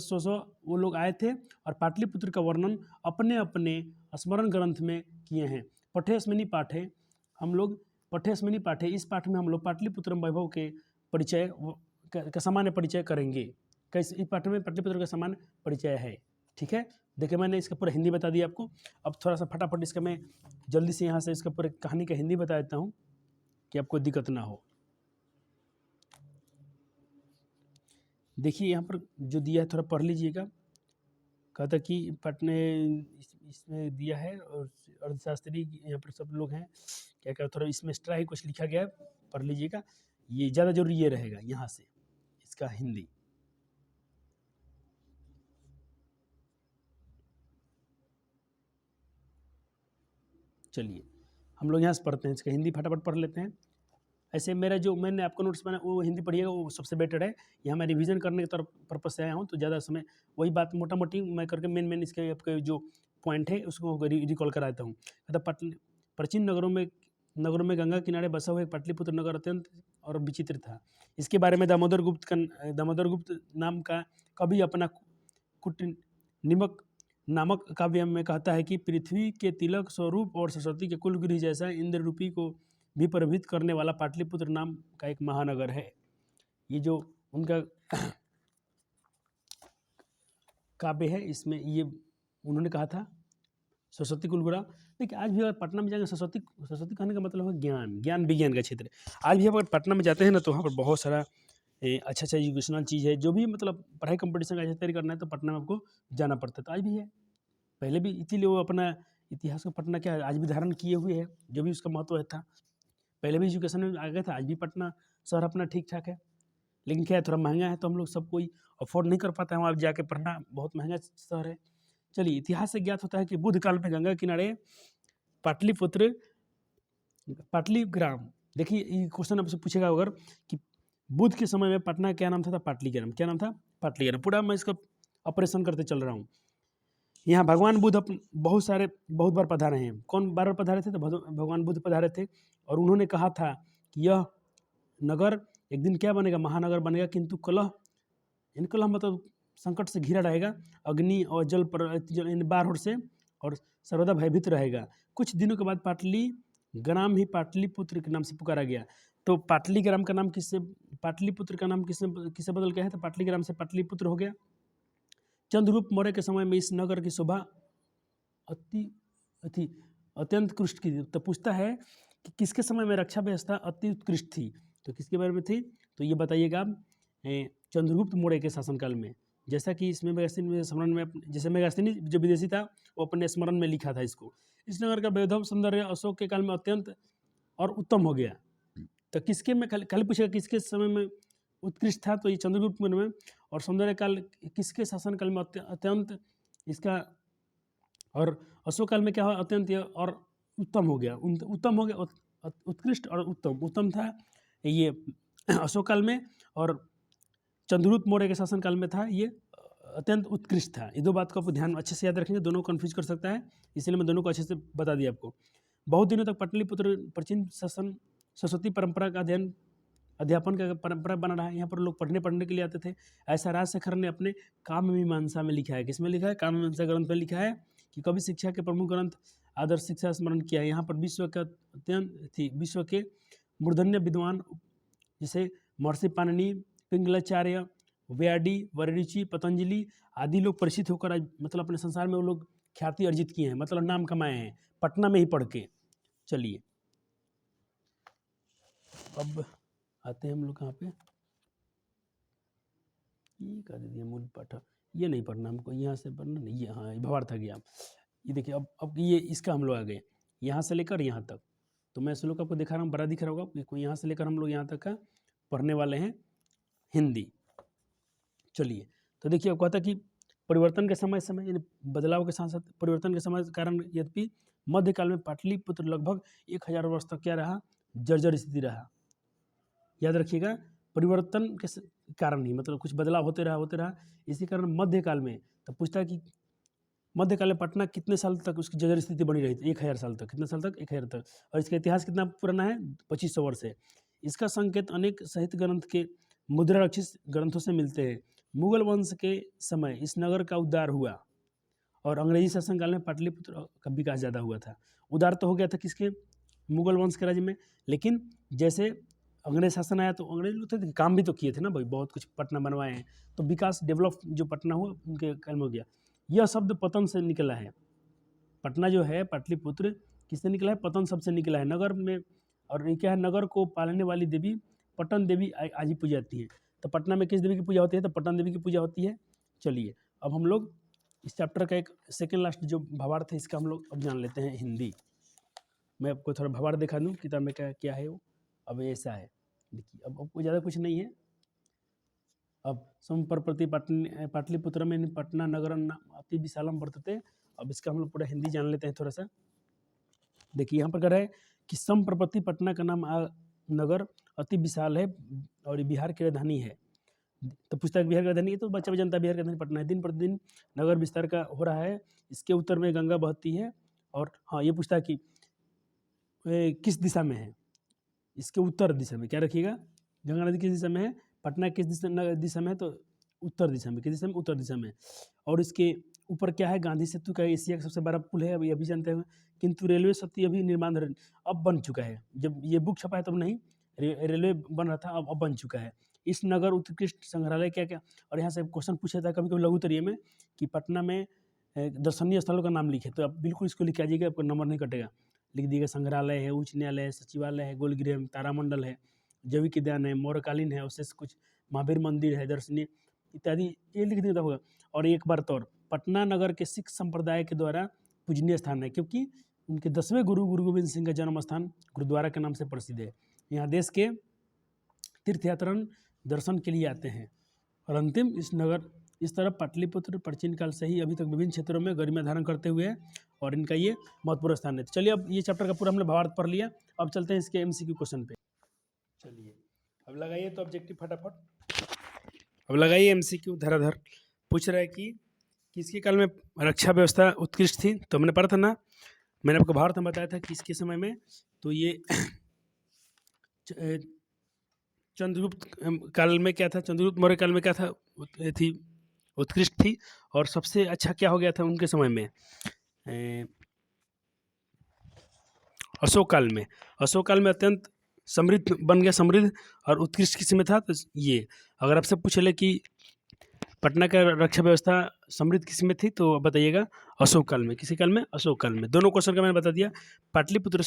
वो लोग आए थे और पाटलिपुत्र का वर्णन अपने अपने स्मरण ग्रंथ में किए हैं। पठेस्मिनी पाठ है, हम लोग पठेस्मिनी पाठ है, इस पाठ में हम लोग पाटलिपुत्र वैभव के परिचय का सामान्य परिचय करेंगे। कैसे? इस पाठ में पाटलिपुत्र का सामान्य परिचय है। ठीक है, देखिए मैंने इसका पूरा हिंदी बता दिया आपको। अब थोड़ा सा फटाफट इसका मैं जल्दी से यहाँ से इसका पूरे कहानी का हिंदी बता देता हूँ कि आपको दिक्कत ना हो। देखिए यहाँ पर जो दिया है थोड़ा पढ़ लीजिएगा। कहता कि पटने इसमें दिया है, और अर्थशास्त्री यहाँ पर सब लोग हैं, क्या क्या थोड़ा इसमें एक्स्ट्रा ही कुछ लिखा गया है, पढ़ लीजिएगा। ये ज़्यादा जरूरी ये रहेगा यहाँ से इसका हिंदी। चलिए हम लोग यहाँ से पढ़ते हैं, इसका हिंदी फटाफट पढ़ लेते हैं। ऐसे मेरा जो मैंने आपको नोट्स बना वो हिंदी पढ़िएगा, वो सबसे बेटर है। यहाँ मैं रिवीजन करने के पर्पज से आया हूँ, तो ज़्यादा समय वही बात मोटा मोटी मैं करके मेन इसके आपके जो पॉइंट है उसको रिकॉल कराता हूँ। अतः प्राचीन नगरों में गंगा किनारे बसा हुआ एक पाटलिपुत्र नगर अत्यंत और विचित्र था। इसके बारे में दामोदर गुप्त नाम का कवि अपना कुटनिमक नामक काव्य में कहता है कि पृथ्वी के तिलक स्वरूप और सरस्वती के कुलगृह जैसा इंद्र रूपी को भी प्रभावित करने वाला पाटलिपुत्र नाम का एक महानगर है। ये जो उनका काव्य है इसमें ये उन्होंने कहा था सरस्वती कुलगुरु। देखिए आज भी अगर पटना में जाएंगे, सरस्वती कहने का मतलब है ज्ञान विज्ञान का क्षेत्र है। आज भी अगर पटना में जाते हैं ना तो वहाँ पर बहुत सारा अच्छा एजुकेशनल चीज़ है। जो भी मतलब पढ़ाई कंपटीशन का तैयारी करना है तो पटना में आपको जाना पड़ता है। तो आज भी है, पहले भी, इसीलिए वो अपना इतिहास को पटना क्या है आज भी धारण किए हुए है, जो भी उसका महत्व था। पहले भी एजुकेशन में आगे था, आज भी पटना शहर अपना ठीक ठाक है। लेकिन क्या है, थोड़ा महंगा है तो हम लोग सब कोई अफोर्ड नहीं कर पाता है वहाँ जाके पढ़ना, बहुत महंगा शहर है। चलिए, इतिहास से ज्ञात होता है कि बुद्ध काल में गंगा किनारे पाटलिपुत्र पाटलीग्राम, देखिए ये क्वेश्चन आपसे पूछेगा अगर कि बुद्ध के समय में पटना क्या नाम था, पाटलीग्राम। क्या नाम था? पाटलीग्राम। पूरा मैं इसका ऑपरेशन करते चल रहा हूँ। यहाँ भगवान बुद्ध बहुत बार पधारे हैं। कौन बार पधारे थे? तो भगवान बुद्ध पधारे थे और उन्होंने कहा था कि यह नगर एक दिन क्या बनेगा, महानगर बनेगा, किंतु कलह मतलब संकट से घिरा रहेगा, अग्नि और जल बाढ़ से, और सर्वदा भयभीत रहेगा। कुछ दिनों के बाद पाटलीग्राम ही पाटलिपुत्र के नाम से पुकारा गया। तो पाटलीग्राम का नाम पाटलिपुत्र का नाम किससे बदल गया है? तो पाटलीग्राम से पाटलिपुत्र हो गया। चंद्रगुप्त मौर्य के समय में इस नगर की शोभा अत्यंत उत्कृष्ट की। तो पूछता है कि किसके समय में रक्षा व्यवस्था अति उत्कृष्ट थी? तो किसके बारे में थी? तो ये बताइएगा चंद्रगुप्त मौर्य के शासनकाल में। जैसा कि इसमें मेगास्तीनी स्मरण में, जैसे मेगास्तीनी जो विदेशी था वो अपने स्मरण में लिखा था इसको। इस नगर का वैभव सौंदर्य अशोक के काल में अत्यंत और उत्तम हो गया। तो किसके में खाली पूछेगा किसके समय में उत्कृष्ट था, तो ये चंद्रगुप्त मौर्य में। और सौंदर्य काल किसके शासनकाल में अत्यंत इसका, और अशोक काल में क्या हुआ? अत्यंत और उत्तम हो गया। उत्कृष्ट और उत्तम था ये अशोक काल में, और चंद्रगुप्त मौर्य के शासनकाल में था ये अत्यंत उत्कृष्ट था। ये दो बात को आप ध्यान अच्छे से याद रखेंगे, दोनों कन्फ्यूज कर सकता है, इसलिए मैं दोनों को अच्छे से बता दिया आपको। बहुत दिनों तक पाटलिपुत्र प्राचीन शासन सरस्वती परंपरा का अध्यापन का परंपरा बना रहा है। यहाँ पर लोग पढ़ने के लिए आते थे। ऐसा राजशेखर ने अपने काममीमांसा में लिखा है। किसमें लिखा है? काममीमांसा ग्रंथ में लिखा है कि कवि शिक्षा के प्रमुख ग्रंथ आदर्श शिक्षा स्मरण किया है। यहाँ पर विश्व के मूर्धन्य विद्वान जैसे महर्षि पाणिनि, पिंगलाचार्य, व्याडी, वररुचि, पतंजलि आदि लोग परिचित होकर आज मतलब अपने संसार में वो लोग ख्याति अर्जित किए हैं, मतलब नाम कमाए हैं पटना में ही पढ़ के। चलिए अब आते हैं हम लोग कहाँ पे, ये कर दिया मूल पाठ, ये नहीं पढ़ना हमको, यहाँ से पढ़ना नहीं, ये हाँ भावार्थ आ गया। ये देखिए अब ये इसका हम लोग आ गए यहाँ से लेकर यहाँ तक। तो मैं श्लोक आपको दिखा रहा हूँ, बड़ा दिख रहा होगा। यहाँ से लेकर हम लोग यहाँ तक का पढ़ने वाले हैं हिंदी। चलिए, तो देखिए अब कहता कि परिवर्तन के समय यानी बदलाव के साथ साथ परिवर्तन के समय कारण यद्यपि मध्यकाल में पाटलिपुत्र लगभग 1000 वर्ष तक क्या रहा? जर्जर स्थिति रहा। याद रखिएगा, परिवर्तन के कारण ही, मतलब कुछ बदलाव होते रहा। इसी कारण मध्यकाल में, तो पूछता है कि मध्यकाल में पटना कितने साल तक उसकी जर्जर स्थिति बनी रही थी? 1000 साल तक। कितने साल तक? 1000 तक। और इसका इतिहास कितना पुराना है? 2500 वर्ष है। इसका संकेत अनेक साहित्य ग्रंथ के मुद्रा रक्षित ग्रंथों से मिलते हैं। मुगल वंश के समय इस नगर का उद्धार हुआ और अंग्रेजी शासनकाल में पाटलिपुत्र का विकास ज़्यादा हुआ था। उद्धार तो हो गया था किसके? मुगल वंश के राज्य में, लेकिन जैसे अंग्रेज शासन आया तो अंग्रेज लोग थे, काम भी तो किए थे ना भाई, बहुत कुछ पटना बनवाए हैं, तो विकास डेवलप जो पटना हुआ उनके काल में हो गया। यह शब्द पतन से निकला है। पटना जो है पाटलिपुत्र किससे निकला है? पतन शब्द से निकला है। नगर में, और ये क्या है? नगर को पालने वाली देवी पटन देवी आज ही पूजी जाती है। तो पटना में किस देवी की पूजा होती है? तो पटन देवी की पूजा होती है। चलिए अब हम लोग इस चैप्टर का एक सेकेंड लास्ट जो भावार्थ है इसका हम लोग अब जान लेते हैं हिंदी। मैं आपको थोड़ा भावार्थ दिखा दूँ किताब में क्या है वो। अब ऐसा है, देखिए अब आपको ज़्यादा कुछ नहीं है। अब संप्रति पाटलिपुत्र में पटना नगर अति विशालम वर्तते। अब इसका हम लोग पूरा हिंदी जान लेते हैं थोड़ा सा। देखिए यहाँ पर कह रहा है कि संप्रति पटना का नाम नगर अति विशाल है और बिहार की राजधानी है। तो पुस्तक बिहार की राजधानी है, तो बच्चा जनता बिहार की राजधानी पटना है। दिन प्रतिदिन नगर विस्तार का हो रहा है। इसके उत्तर में गंगा बहती है। और हाँ, ये पूछता है कि किस दिशा में है? इसके उत्तर दिशा में। क्या रखिएगा? गंगा नदी किस दिशा में है? पटना किस दिशा में है? तो उत्तर दिशा में। किस दिशा में? उत्तर दिशा में। और इसके ऊपर क्या है? गांधी सेतु का एशिया का सबसे बड़ा पुल है, अभी अभी जानते हैं। किंतु रेलवे सेतु अभी निर्माण अब बन चुका है। जब ये बुक छपा है तब नहीं, रेलवे बन रहा था, अब बन चुका है। इस नगर उत्कृष्ट संग्रहालय क्या क्या, और यहाँ से क्वेश्चन पूछा था कभी कभी लघु उत्तरीय में कि पटना में दर्शनीय स्थलों का नाम लिखे, तो आप बिल्कुल इसको लिख के आइएगा, आपको नंबर नहीं कटेगा। लिख दीजिएगा संग्रहालय है, उच्च न्यायालय है, सचिवालय है, गोलगृह, तारामंडल है, जैविक उद्यान है, मौर्यकालीन है, अवशेष कुछ महावीर मंदिर है, दर्शनीय इत्यादि, ये लिख देता होगा। और एक बार तो और, पटना नगर के सिख संप्रदाय के द्वारा पूजनीय स्थान है, क्योंकि उनके 10वें गुरु गोविंद सिंह का जन्म स्थान गुरुद्वारा के नाम से प्रसिद्ध है। यहाँ देश के तीर्थयात्रण दर्शन के लिए आते हैं। और अंतिम, इस तरह पाटलिपुत्र प्राचीन काल से ही अभी तक विभिन्न क्षेत्रों में गरिमा धारण करते हुए है और इनका ये महत्वपूर्ण स्थान है। तो चलिए, अब ये चैप्टर का पूरा हमने भावार्थ पढ़ लिया, अब चलते हैं इसके MCQ क्वेश्चन पे। चलिए अब लगाइए तो ऑब्जेक्टिव फटाफट। अब लगाइए MCQ धराधर। पूछ रहा है कि किसके काल में रक्षा व्यवस्था उत्कृष्ट थी। तो हमने पढ़ा था ना, मैंने आपको भावार्थ में बताया था कि इसके समय में तो ये चंद्रगुप्त काल में क्या था, चंद्रगुप्त मौर्य काल में क्या था, थी उत्कृष्ट थी। और सबसे अच्छा क्या हो गया था उनके समय में, अशोक काल में। अशोक काल में अत्यंत समृद्ध बन गया, समृद्ध और उत्कृष्ट किस में था। तो ये अगर आपसे पूछ ले कि पटना का रक्षा व्यवस्था समृद्ध किस में थी, तो बताइएगा अशोक काल में। किसी काल में, अशोक काल में। दोनों क्वेश्चन का मैंने बता दिया। पाटलिपुत्र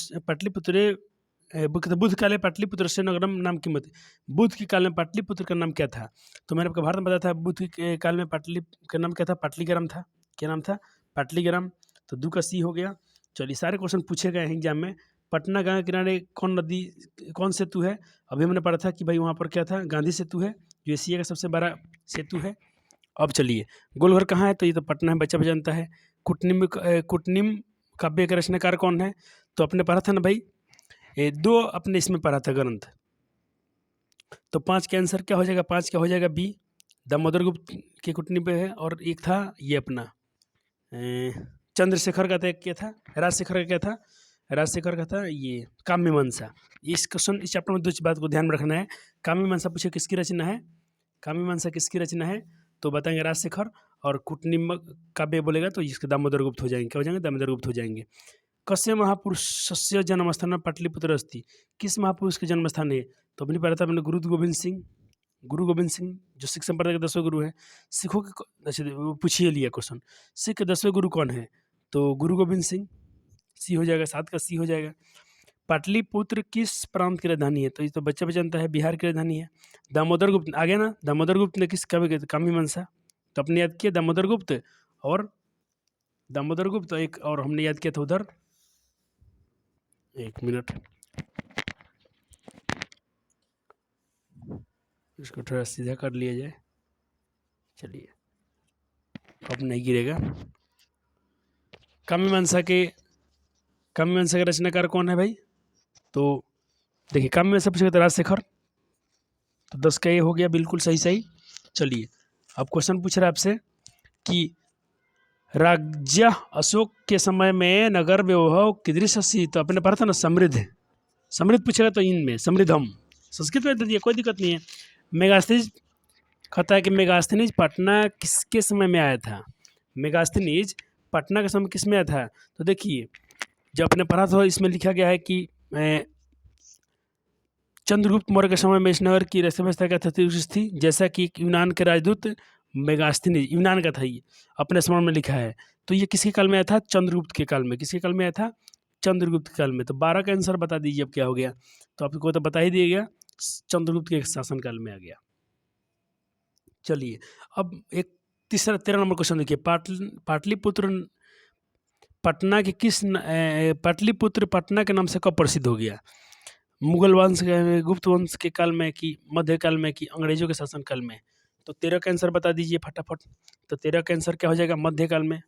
बुद्ध काले पाटलिपुत्र से नगरम नाम की मत। बुद्ध के काल में पाटलिपुत्र का नाम क्या था। तो मैंने आपको भारत में बताया था, बुद्ध के काल में पाटली का नाम क्या था, पाटलीग्राम था। क्या नाम था, पाटलीग्राम। तो 2 का C हो गया। चलिए, सारे क्वेश्चन पूछे गए हैं एग्जाम में। पटना गंगा किनारे कौन नदी, कौन सेतु है। अभी हमने पढ़ा था कि भाई वहाँ पर क्या था, गांधी सेतु है, जो एशिया का सबसे बड़ा सेतु है। अब चलिए, गोलघर कहाँ है, तो ये तो पटना है, बच्चा भी जानता है। कुटनिम काव्य के रचनाकार कौन है। तो अपने पढ़ा था ना भाई, 2 अपने इसमें पढ़ा था ग्रंथ। तो 5 के आंसर क्या हो जाएगा, 5 क्या हो जाएगा B, दामोदर गुप्त के कुटनिम पे है। और एक था ये अपना चंद्रशेखर का था, क्या था, राजशेखर का क्या था, राजशेखर का था ये काम्यमीमांसा। इस क्वेश्चन, इस चैप्टर में 2 बात को ध्यान में रखना है। काम्यमीमांसा पूछे किसकी रचना है, काम्यमीमांसा किसकी रचना है, तो बताएंगे राजशेखर। और कुटनिम काव्य बोलेगा तो इसके दामोदर गुप्त हो जाएंगे। क्या हो जाएंगे, दामोदर गुप्त हो जाएंगे। कस्य महापुरुषस्य जन्म स्थान पाटलिपुत्र अस्ति। किस महापुरुष के जन्म स्थान है। तो अपनी पढ़ा था अपने गुरु गोविंद सिंह जो सिख संप्रदाय के 10वें गुरु हैं। सिखों के अच्छा पूछिए लिया क्वेश्चन, सिख के 10वें गुरु कौन है, तो गुरु गोविंद सिंह, C हो जाएगा, 7 का C हो जाएगा। पाटलिपुत्र किस प्रांत की राजधानी है, तो ये तो बच्चा भी जानता है, बिहार की राजधानी है। दामोदर गुप्त आ गया ना, दामोदर गुप्त ने किस काव्य के, काम्यमीमांसा। तो अपने याद किया दामोदर गुप्त, और दामोदर गुप्त एक और हमने याद किया था उधर, 1 मिनट, इसको थोड़ा सीधा कर लिया जाए। चलिए, अब नहीं गिरेगा। काम्यमीमांसा के रचनाकार कौन है भाई, तो देखिए काम्यमीमांसा पूछेगा तो राजशेखर। तो 10 का ये हो गया, बिल्कुल सही। चलिए, अब क्वेश्चन पूछ रहा है आपसे कि राज्य अशोक के समय में नगर वैभव कीदृश सी। तो अपने पढ़ा था ना, समृद्ध पूछेगा तो इनमें समृद्धम, संस्कृत में दे दिया, कोई दिक्कत नहीं है। मेगास्थनीज कहता है कि मेगास्थनीज पटना किसके समय में आया था। मेगास्थनीज पटना का समय किस में आया था। तो देखिए, जब अपने पढ़ा था इसमें लिखा गया है कि चंद्रगुप्त मौर्य के समय में इस नगर की रक्षा व्यवस्था क्या थी, जैसा कि यूनान के राजदूत मेगास्थनीज, यूनान का था ये, अपने समय में लिखा है। तो ये किसके काल में आया था, चंद्रगुप्त के काल में। किसके काल में आया था, चंद्रगुप्त के काल में। तो 12 का आंसर बता दीजिए अब क्या हो गया। तो आपको तो बता ही दिया गया, चंद्रगुप्त के शासनकाल में आ गया। चलिए, अब एक 13 नंबर क्वेश्चन देखिए। पाटलिपुत्र पटना के नाम से कब प्रसिद्ध हो गया। मुगल वंश, गुप्त वंश के काल में, कि मध्यकाल में, कि अंग्रेजों के शासनकाल में। तो 13 का आंसर बता दीजिए फटाफट। तो 13 का आंसर क्या हो जाएगा, मध्यकाल में।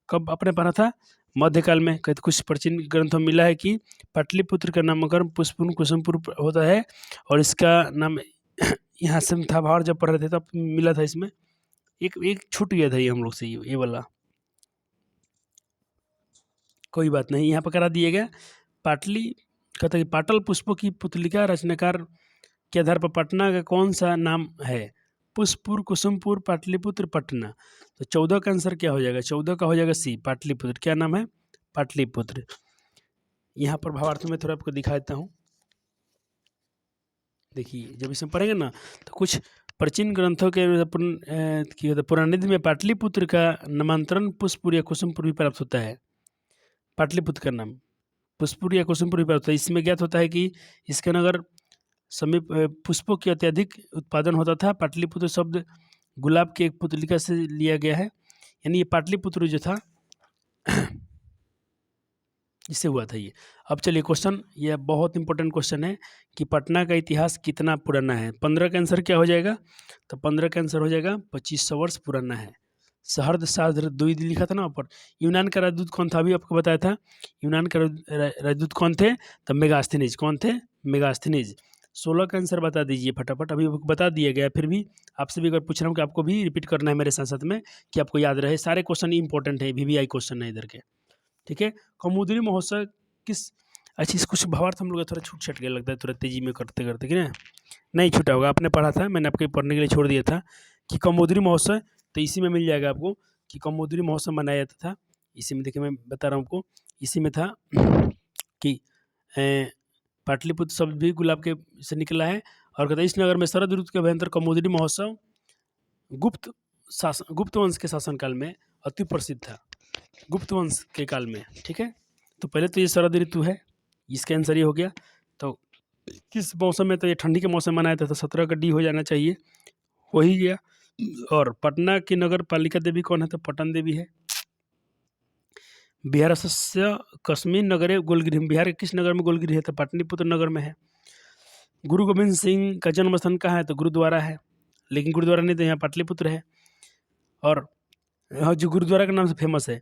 कब अपने पढ़ा था, मध्यकाल में। कहते कुछ प्राचीन ग्रंथों में मिला है कि पाटलिपुत्र का नामकरण पुष्पुर कुसुमपुर होता है, और इसका नाम यहाँ से था। बाहर जब पढ़ रहे थे तब मिला था, इसमें एक छूट गया था ये हम लोग से, ये वाला, कोई बात नहीं, यहाँ पर करा दिएगा। पाटली कहता है कि पाटल पुष्पों की पुतलिका रचनाकार के आधार पर पटना का कौन सा नाम है। पुष्पुर, कुसुमपुर, पाटलिपुत्र, पटना। तो 14 का आंसर क्या हो जाएगा, 14 का हो जाएगा C, पाटलिपुत्र। क्या नाम है, पाटलिपुत्र। यहाँ पर भावार्थ में थोड़ा आपको दिखा देता हूँ। देखिए, जब इसमें पढ़ेंगे ना तो कुछ प्राचीन ग्रंथों के पुराणिद में पाटलिपुत्र का नामांतरण पुष्पपुर या कुसुमपुर भी प्राप्त होता है। पाटलिपुत्र का नाम पुष्पपुर या कुसुमपुर भी प्राप्त होता है। इसमें ज्ञात होता है कि इसके नगर समीप पुष्पों के अत्यधिक उत्पादन होता था। पाटलिपुत्र शब्द गुलाब के एक पुतलिका से लिया गया है, यानी ये पाटलिपुत्र जो था इससे हुआ था ये। अब चलिए क्वेश्चन, ये बहुत इंपॉर्टेंट क्वेश्चन है कि पटना का इतिहास कितना पुराना है। 15 का आंसर क्या हो जाएगा? तो 15 का आंसर हो जाएगा 2500 वर्ष पुराना है। सहर्द सार्ध द्विद लिखा था ना ऊपर। यूनान का राजदूत कौन था? अभी आपको बताया था। यूनान का राजदूत कौन थे? तब मेगास्थनीज। कौन थे? मेगास्थनीज। 16 का आंसर बता दीजिए फटाफट। अभी बता दिया गया, फिर भी आपसे भी अगर पूछ रहा हूँ कि आपको भी रिपीट करना है मेरे साथ साथ में, कि आपको याद रहे। सारे क्वेश्चन इंपॉर्टेंट है, VVI क्वेश्चन है इधर के, ठीक है। कौमुदी महोत्सव किस, अच्छा कुछ भावार्थ हम लोग थोड़ा छूट छट गया लगता है, थोड़ा तेजी में करते करते, कि नहीं छूटा होगा, आपने पढ़ा था, मैंने आपके पढ़ने के लिए छोड़ दिया था कि कौमुदी महोत्सव, तो इसी में मिल जाएगा आपको कि कौमुदी महोत्सव मनाया जाता था। इसी में देखिए मैं बता रहा हूँ आपको, इसी में था कि पाटलिपुत्र शब्द भी गुलाब के से निकला है। और कहता है इस नगर में शरद ऋतु के भयंकर कौमुदी महोत्सव गुप्त वंश के शासनकाल में अति प्रसिद्ध था। गुप्त वंश के काल में, ठीक है। तो पहले तो ये शरद ऋतु है, इसका आंसर ये हो गया। तो किस मौसम में? तो ये ठंडी के मौसम मनाया था, तो 17 का डी हो जाना चाहिए, हो ही गया। और पटना की नगर पालिका देवी कौन है? तो पटन देवी है। बिहार से कश्मीर नगरे गोलगिरी, बिहार के किस नगर में गोलगिरी है? तो पाटलिपुत्र नगर में है। गुरु गोविंद सिंह का जन्म स्थान कहाँ है? तो गुरुद्वारा है, लेकिन गुरुद्वारा नहीं, तो यहाँ पाटलिपुत्र है। और जो गुरुद्वारा के नाम से फेमस है,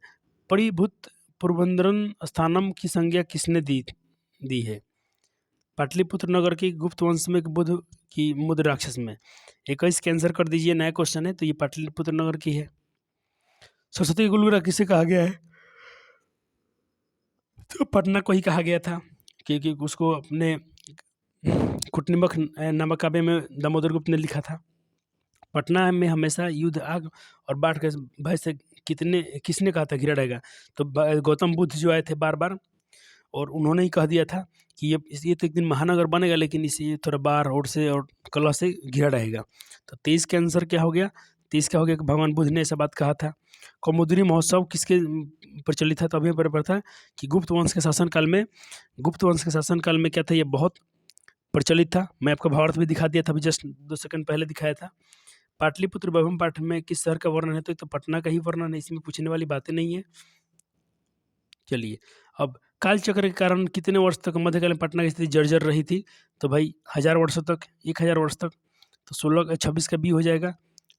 परिभूत पुरबंदरन स्थानम की संज्ञा किसने दी है? पाटलिपुत्र नगर की गुप्त वंश में बुद्ध की मुद्र राक्षस में। 21 के आंसर कर दीजिए, नया क्वेश्चन है, तो ये पाटलिपुत्र नगर की है। सरस्वती गुरुद्वारा किसे कहा गया है? तो पटना को ही कहा गया था, क्योंकि उसको अपने कुटनिम्बक नामक काव्य में दामोदर गुप्त ने लिखा था। पटना में हमेशा युद्ध, आग और बाढ़ के भय से किसने कहा था घिरा रहेगा? तो गौतम बुद्ध जो आए थे बार बार, और उन्होंने ही कह दिया था कि ये तो एक दिन महानगर बनेगा, लेकिन इसे थोड़ा बाढ़ और से और कलह से घिरा रहेगा। तो 23 के आंसर क्या हो गया? 23 का हो गया कि भगवान बुद्ध ने ऐसा बात कहा था। कौमुदी महोत्सव किसके प्रचलित था? तो अभी पर था कि गुप्त वंश के शासनकाल में क्या था? ये बहुत प्रचलित था। मैं आपको भावार्थ भी दिखा दिया था, अभी जस्ट 2 सेकंड पहले दिखाया था। पाटलिपुत्र वैभव पाठ में किस शहर का वर्णन है? तो पटना का ही वर्णन है, इसमें पूछने वाली बातें नहीं है। चलिए, अब कालचक्र के कारण कितने वर्ष तक मध्यकाल में पटना की स्थिति जर्जर रही थी? तो भाई 1000 वर्षों तक, 1000 वर्ष तक। तो 26 का बी हो जाएगा।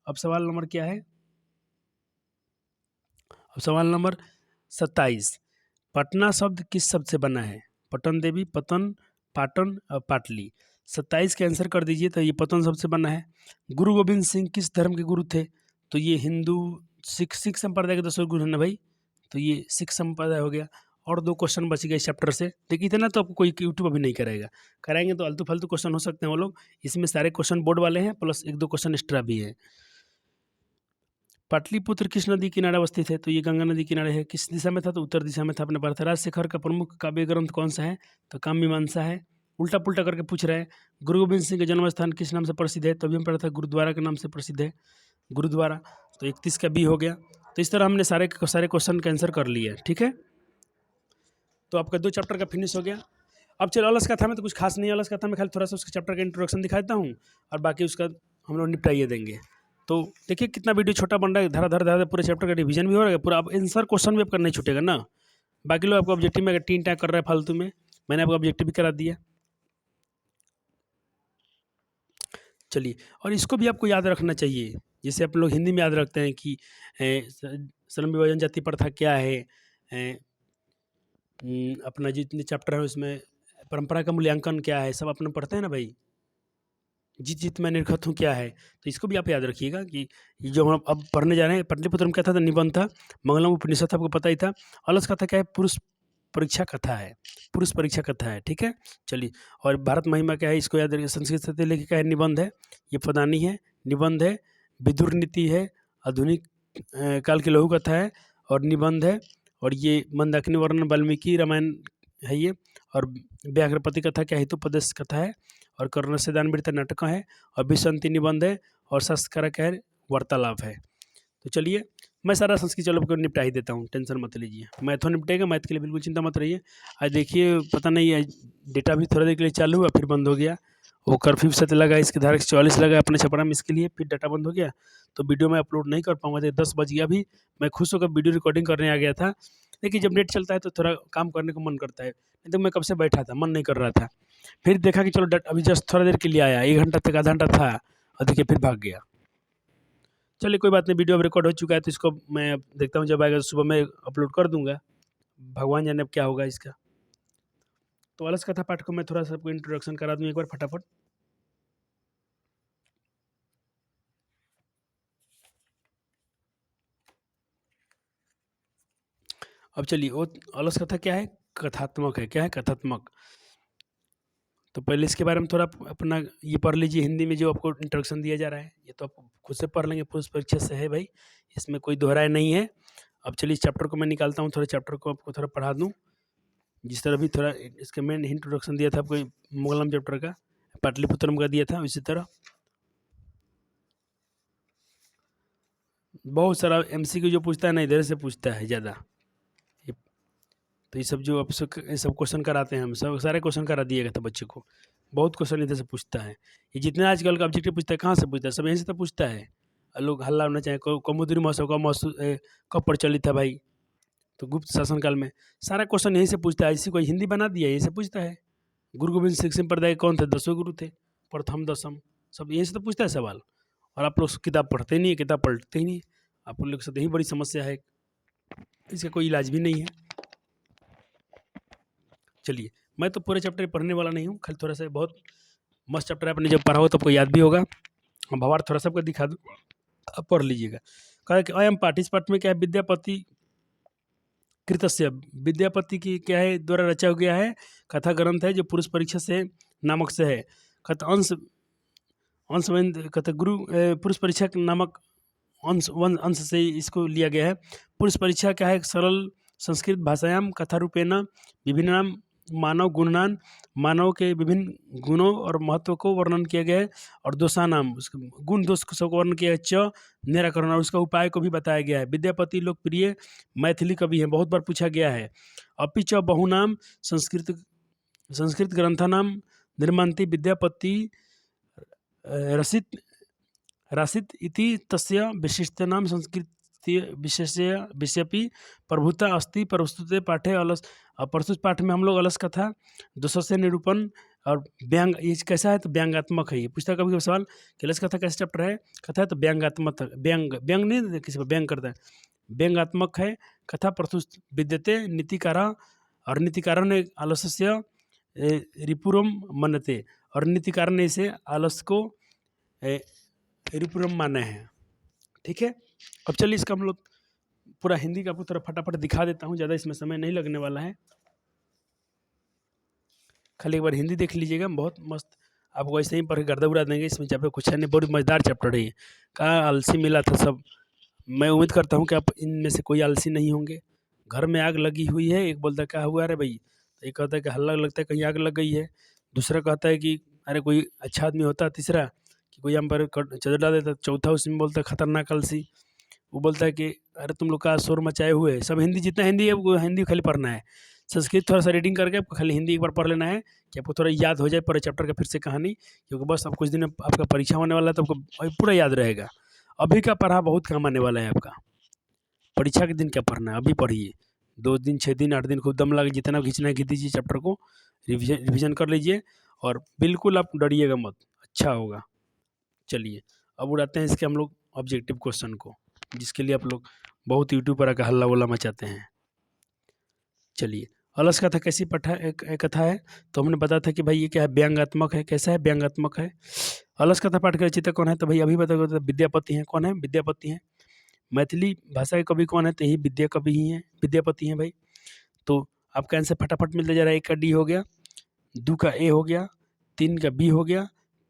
अब सवाल नंबर क्या है? अब सवाल नंबर 27। पटना शब्द किस शब्द से बना है? पटन देवी, पतन, पाटन और पाटली। 27 के आंसर कर दीजिए। तो ये पतन शब्द से बना है। गुरु गोविंद सिंह किस धर्म के गुरु थे? तो ये हिंदू सिख संप्रदाय के 10 गुरु है ना भाई, तो ये सिख संप्रदाय हो गया। और 2 क्वेश्चन बच गए इस चैप्टर से। देखिए इतना तो आपको कोई यूट्यूब अभी नहीं कराएगा, कराएंगे तो आलतू फालतू क्वेश्चन हो सकते हैं वो लोग। इसमें सारे क्वेश्चन बोर्ड वाले हैं, प्लस 1-2 क्वेश्चन एक्स्ट्रा भी है। पाटलिपुत्र किस नदी किनारे अवस्थित है? तो ये गंगा नदी किनारे है। किस दिशा में था? तो उत्तर दिशा में था। अपने पढ़ा था। राजशेखर का प्रमुख काव्य ग्रंथ कौन सा है? तो काममीमांसा है। उल्टा पुल्टा करके पूछ रहे हैं। गुरु गोविंद सिंह का जन्म स्थान किस नाम से प्रसिद्ध है? तो अभी हम पढ़ा था गुरुद्वारा के नाम से प्रसिद्ध है, गुरुद्वारा। तो 31 का बी हो गया। तो इस तरह हमने सारे क्वेश्चन का आंसर कर लिया, ठीक है। तो आपका 2 चैप्टर का फिनिश हो गया। अब चलो, अलस कथा में तो कुछ खास नहीं है। अलस कथा में खाली थोड़ा सा उसके चैप्टर का इंट्रोडक्शन दिखाता हूँ, और बाकी उसका हम लोग निपटाइए देंगे। तो देखिए कितना वीडियो छोटा बन रहा है, धरा पूरे चैप्टर का रिवीजन भी हो रहा है पूरा। आप आंसर क्वेश्चन भी आपका नहीं छूटेगा ना। बाकी लोग आपको ऑब्जेक्टिव में अगर 3 टैग कर रहा है फालतू में, मैंने आपको ऑब्जेक्टिव भी करा दिया। चलिए, और इसको भी आपको याद रखना चाहिए, जैसे आप लोग हिंदी में याद रखते हैं कि श्रम विभाजन जाति प्रथा क्या है, अपना जितने चैप्टर है उसमें परंपरा का मूल्यांकन क्या है, सब अपना पढ़ते हैं ना भाई। जीत मैं निर्खत हूँ क्या है, तो इसको भी आप याद रखिएगा कि जो हम अब पढ़ने जा रहे हैं। पाटलिपुत्र में क्या था? तो निबंध था। मंगलम उपनिषद आपको पता ही था। अलस कथा क्या है? पुरुष परीक्षा कथा है, पुरुष परीक्षा कथा है, ठीक है। चलिए, और भारत महिमा क्या है? इसको याद रखिए। संस्कृत सत्य लेखिका क्या है? निबंध है। ये फदानी है, निबंध है। विदुर नीति है, आधुनिक काल की लघु कथा है और निबंध है। और ये मंदाकिनी वर्णन वाल्मीकि रामायण है ये। और व्याघ्रपति कथा क्या हेतुपदेश कथा है, और कर्ण से दानवृत्त नाटक है, और विसंति निबंध है, और संस्कार क्या है, वार्तालाप है। तो चलिए मैं सारा संस्कृत चलो को निपटा ही देता हूँ, टेंशन मत लीजिए, मैथो निपटेगा, मैथ के लिए बिल्कुल चिंता मत रहिए। आज देखिए पता नहीं है डेटा भी थोड़ा देर के लिए चालू हुआ फिर बंद हो गया, वो कर्फ्यू से लगा, इसके धारा 44 लगा अपने छपरा में, इसके लिए फिर डाटा बंद हो गया, तो वीडियो मैं अपलोड नहीं कर पाऊंगा। तो 10 बज गया, भी मैं खुश होकर वीडियो रिकॉर्डिंग करने आ गया था, लेकिन जब नेट चलता है तो थोड़ा काम करने को मन करता है, नहीं तो मैं कब से बैठा था, मन नहीं कर रहा था। फिर देखा कि चलो अभी जस्ट थोड़ा देर के लिए आया, 1 घंटा तक आधा घंटा था, और देखिए फिर भाग गया। चलिए कोई बात नहीं, वीडियो अब रिकॉर्ड हो चुका है, तो इसको मैं अब देखता हूँ, जब आएगा तो सुबह में अपलोड कर दूंगा, भगवान जाने अब क्या होगा इसका। तो अलस कथा पाठ को मैं थोड़ा सा आपको इंट्रोडक्शन करा दूँ एक बार फटाफट। अब चलिए वो अलस कथा क्या है, कथात्मक है। क्या है, कथात्मक। तो पहले इसके बारे में थोड़ा अपना ये पढ़ लीजिए, हिंदी में जो आपको इंट्रोडक्शन दिया जा रहा है, ये तो आप खुद से पढ़ लेंगे, पुरुष परीक्षा से है भाई, इसमें कोई दोहराए नहीं है। अब चलिए इस चैप्टर को मैं निकालता हूँ, थोड़ा चैप्टर को आपको थोड़ा पढ़ा दूँ, जिस तरह भी थोड़ा इसका मैंने इंट्रोडक्शन दिया था आपको मुगलम चैप्टर का, पाटलिपुत्रम का दिया था, इसी तरह बहुत सारा एमसीक्यू जो पूछता है ना, इधर से पूछता है ज़्यादा। तो ये सब जो आप सब क्वेश्चन कराते हैं, हम सब सारे क्वेश्चन करा दिएगा था बच्चे को, बहुत क्वेश्चन इधर से पूछता है। ये जितने आजकल का ऑब्जेक्टिव पूछता है, कहाँ से पूछता है, सब यहीं से तो पूछता है। लोग हल्ला होना चाहे, कौमुदी महोत्सव का कब प्रचलित था भाई, तो गुप्त शासनकाल में, सारा क्वेश्चन यहीं से पूछता है। इसी को हिंदी बना दिया, यहीं से पूछता है। गुरु गोविंद सिंह संप्रदाय कौन थे, 10वें गुरु थे, प्रथम दशम, सब यहीं से तो पूछता है सवाल। और आप लोग किताब पढ़ते नहीं है, किताब पढ़ते ही नहीं, आप लोग के साथ यही बड़ी समस्या है, इसका कोई इलाज भी नहीं है। चलिए मैं तो पूरे चैप्टर पढ़ने वाला नहीं हूँ, खाली थोड़ा सा, बहुत मस्त चैप्टर है, आपने जब पढ़ा हो तो आपको याद भी होगा। हम भावार्थ थोड़ा सा आपको दिखा दूँ, आप पढ़ लीजिएगा। कहा कि अयम पाठ, इस पाठ में क्या है, विद्यापति कृतस्य, विद्यापति की क्या है द्वारा रचा गया है कथा ग्रंथ है, जो पुरुष परीक्षा से नामक से है। कथा अंश कथा गुरु पुरुष परीक्षा नामक अंश से इसको लिया गया है। पुरुष परीक्षा क्या है, एक सरल संस्कृत भाषायाम कथा रूपेण विभिन्न नाम मानव गुणनान, मानव के विभिन्न गुणों और महत्व को वर्णन किया गया है, और दोषानाम, उसके गुण दोष को सबको वर्णन किया है, च निराकरण, और उसका उपाय को भी बताया गया है। विद्यापति लोकप्रिय मैथिली कवि हैं, बहुत बार पूछा गया है। अपि च बहुनाम संस्कृत ग्रंथानाम निर्मान्ति विद्यापति रसित इति तस्य विशिष्टानां संस्कृतीय विषयपि प्रभुता अस्ति। प्रस्तुते पाठे अलस, प्रस्तुत पाठ में हम लोग अलस कथा, दूसरा से निरूपण और व्यंग, ये कैसा है तो व्यंगात्मक है। ये पूछता कभी कभी सवाल कि अलस कथा कैसे चैप्टर है, कथा है तो व्यंगात्मक, व्यंग नहीं किसी पर व्यंग करता है, व्यंगात्मक है। कथा प्रस्तुत विद्यते नीतिकारा, और नीतिकारण ने आलस्य रिपुरम मनते, और नीतिकार ने इसे आलस को रिपुरम माना है। ठीक है, अब चलिए इसका हम लोग पूरा हिंदी का पूरा फटाफट दिखा देता हूँ, ज़्यादा इसमें समय नहीं लगने वाला है, खाली एक बार हिंदी देख लीजिएगा, बहुत मस्त, आपको ऐसे ही पढ़ के गर्दा उड़ा देंगे। इसमें चैप्टर कुछ है नहीं, बहुत मज़ेदार चैप्टर है। कहाँ आलसी मिला था सब, मैं उम्मीद करता हूँ कि आप इनमें से कोई आलसी नहीं होंगे। घर में आग लगी हुई है, एक बोलता है क्या हुआ अरे भाई, तो एक कहता है कि हल्ला लगता है कहीं आग लग गई है, दूसरा कहता है कि अरे कोई अच्छा आदमी होता है, तीसरा कि कोई हम पर चदर डाल देता, चौथा उसमें बोलता है खतरनाक आलसी, वो बोलता है कि अरे तुम लोग का शोर मचाए हुए है। सब हिंदी, जितना हिंदी है वो हिंदी खाली पढ़ना है, संस्कृत थोड़ा सा रीडिंग करके आपको खाली हिंदी एक बार पढ़ लेना है, कि आपको थोड़ा याद हो जाए पूरे चैप्टर का फिर से कहानी, क्योंकि बस अब कुछ दिन में आपका परीक्षा होने वाला है, तो आपको पूरा याद रहेगा। अभी का पढ़ा बहुत काम आने वाला है आपका, परीक्षा के दिन क्या पढ़ना है अभी पढ़िए, 2 दिन 6 दिन 8 दिन खूब दम लगे, जितना खींचना है खींच दीजिए, चैप्टर को रिविजन कर लीजिए, और बिल्कुल आप डरिएगा मत, अच्छा होगा। चलिए अब उड़ाते हैं इसके हम लोग ऑब्जेक्टिव क्वेश्चन को, जिसके लिए आप लोग बहुत यूट्यूब पर आकर हल्ला वल्ला मचाते हैं। चलिए अलस कथा कैसी कथा है, तो हमने बताया था कि भाई ये क्या है, व्यंगात्मक है। कैसा है, व्यंगात्मक है। अलस कथा पाठ के रचयिता कौन है, तो भाई अभी बताओ, तो विद्यापति हैं। कौन है, विद्यापति हैं। मैथिली भाषा के कवि कौन है, तो यही विद्या कवि ही हैं, विद्यापति हैं भाई। तो आपका आंसर फटाफट मिलता जा रहा है, 1 का डी हो गया, 2 का ए हो गया, 3 का बी हो गया,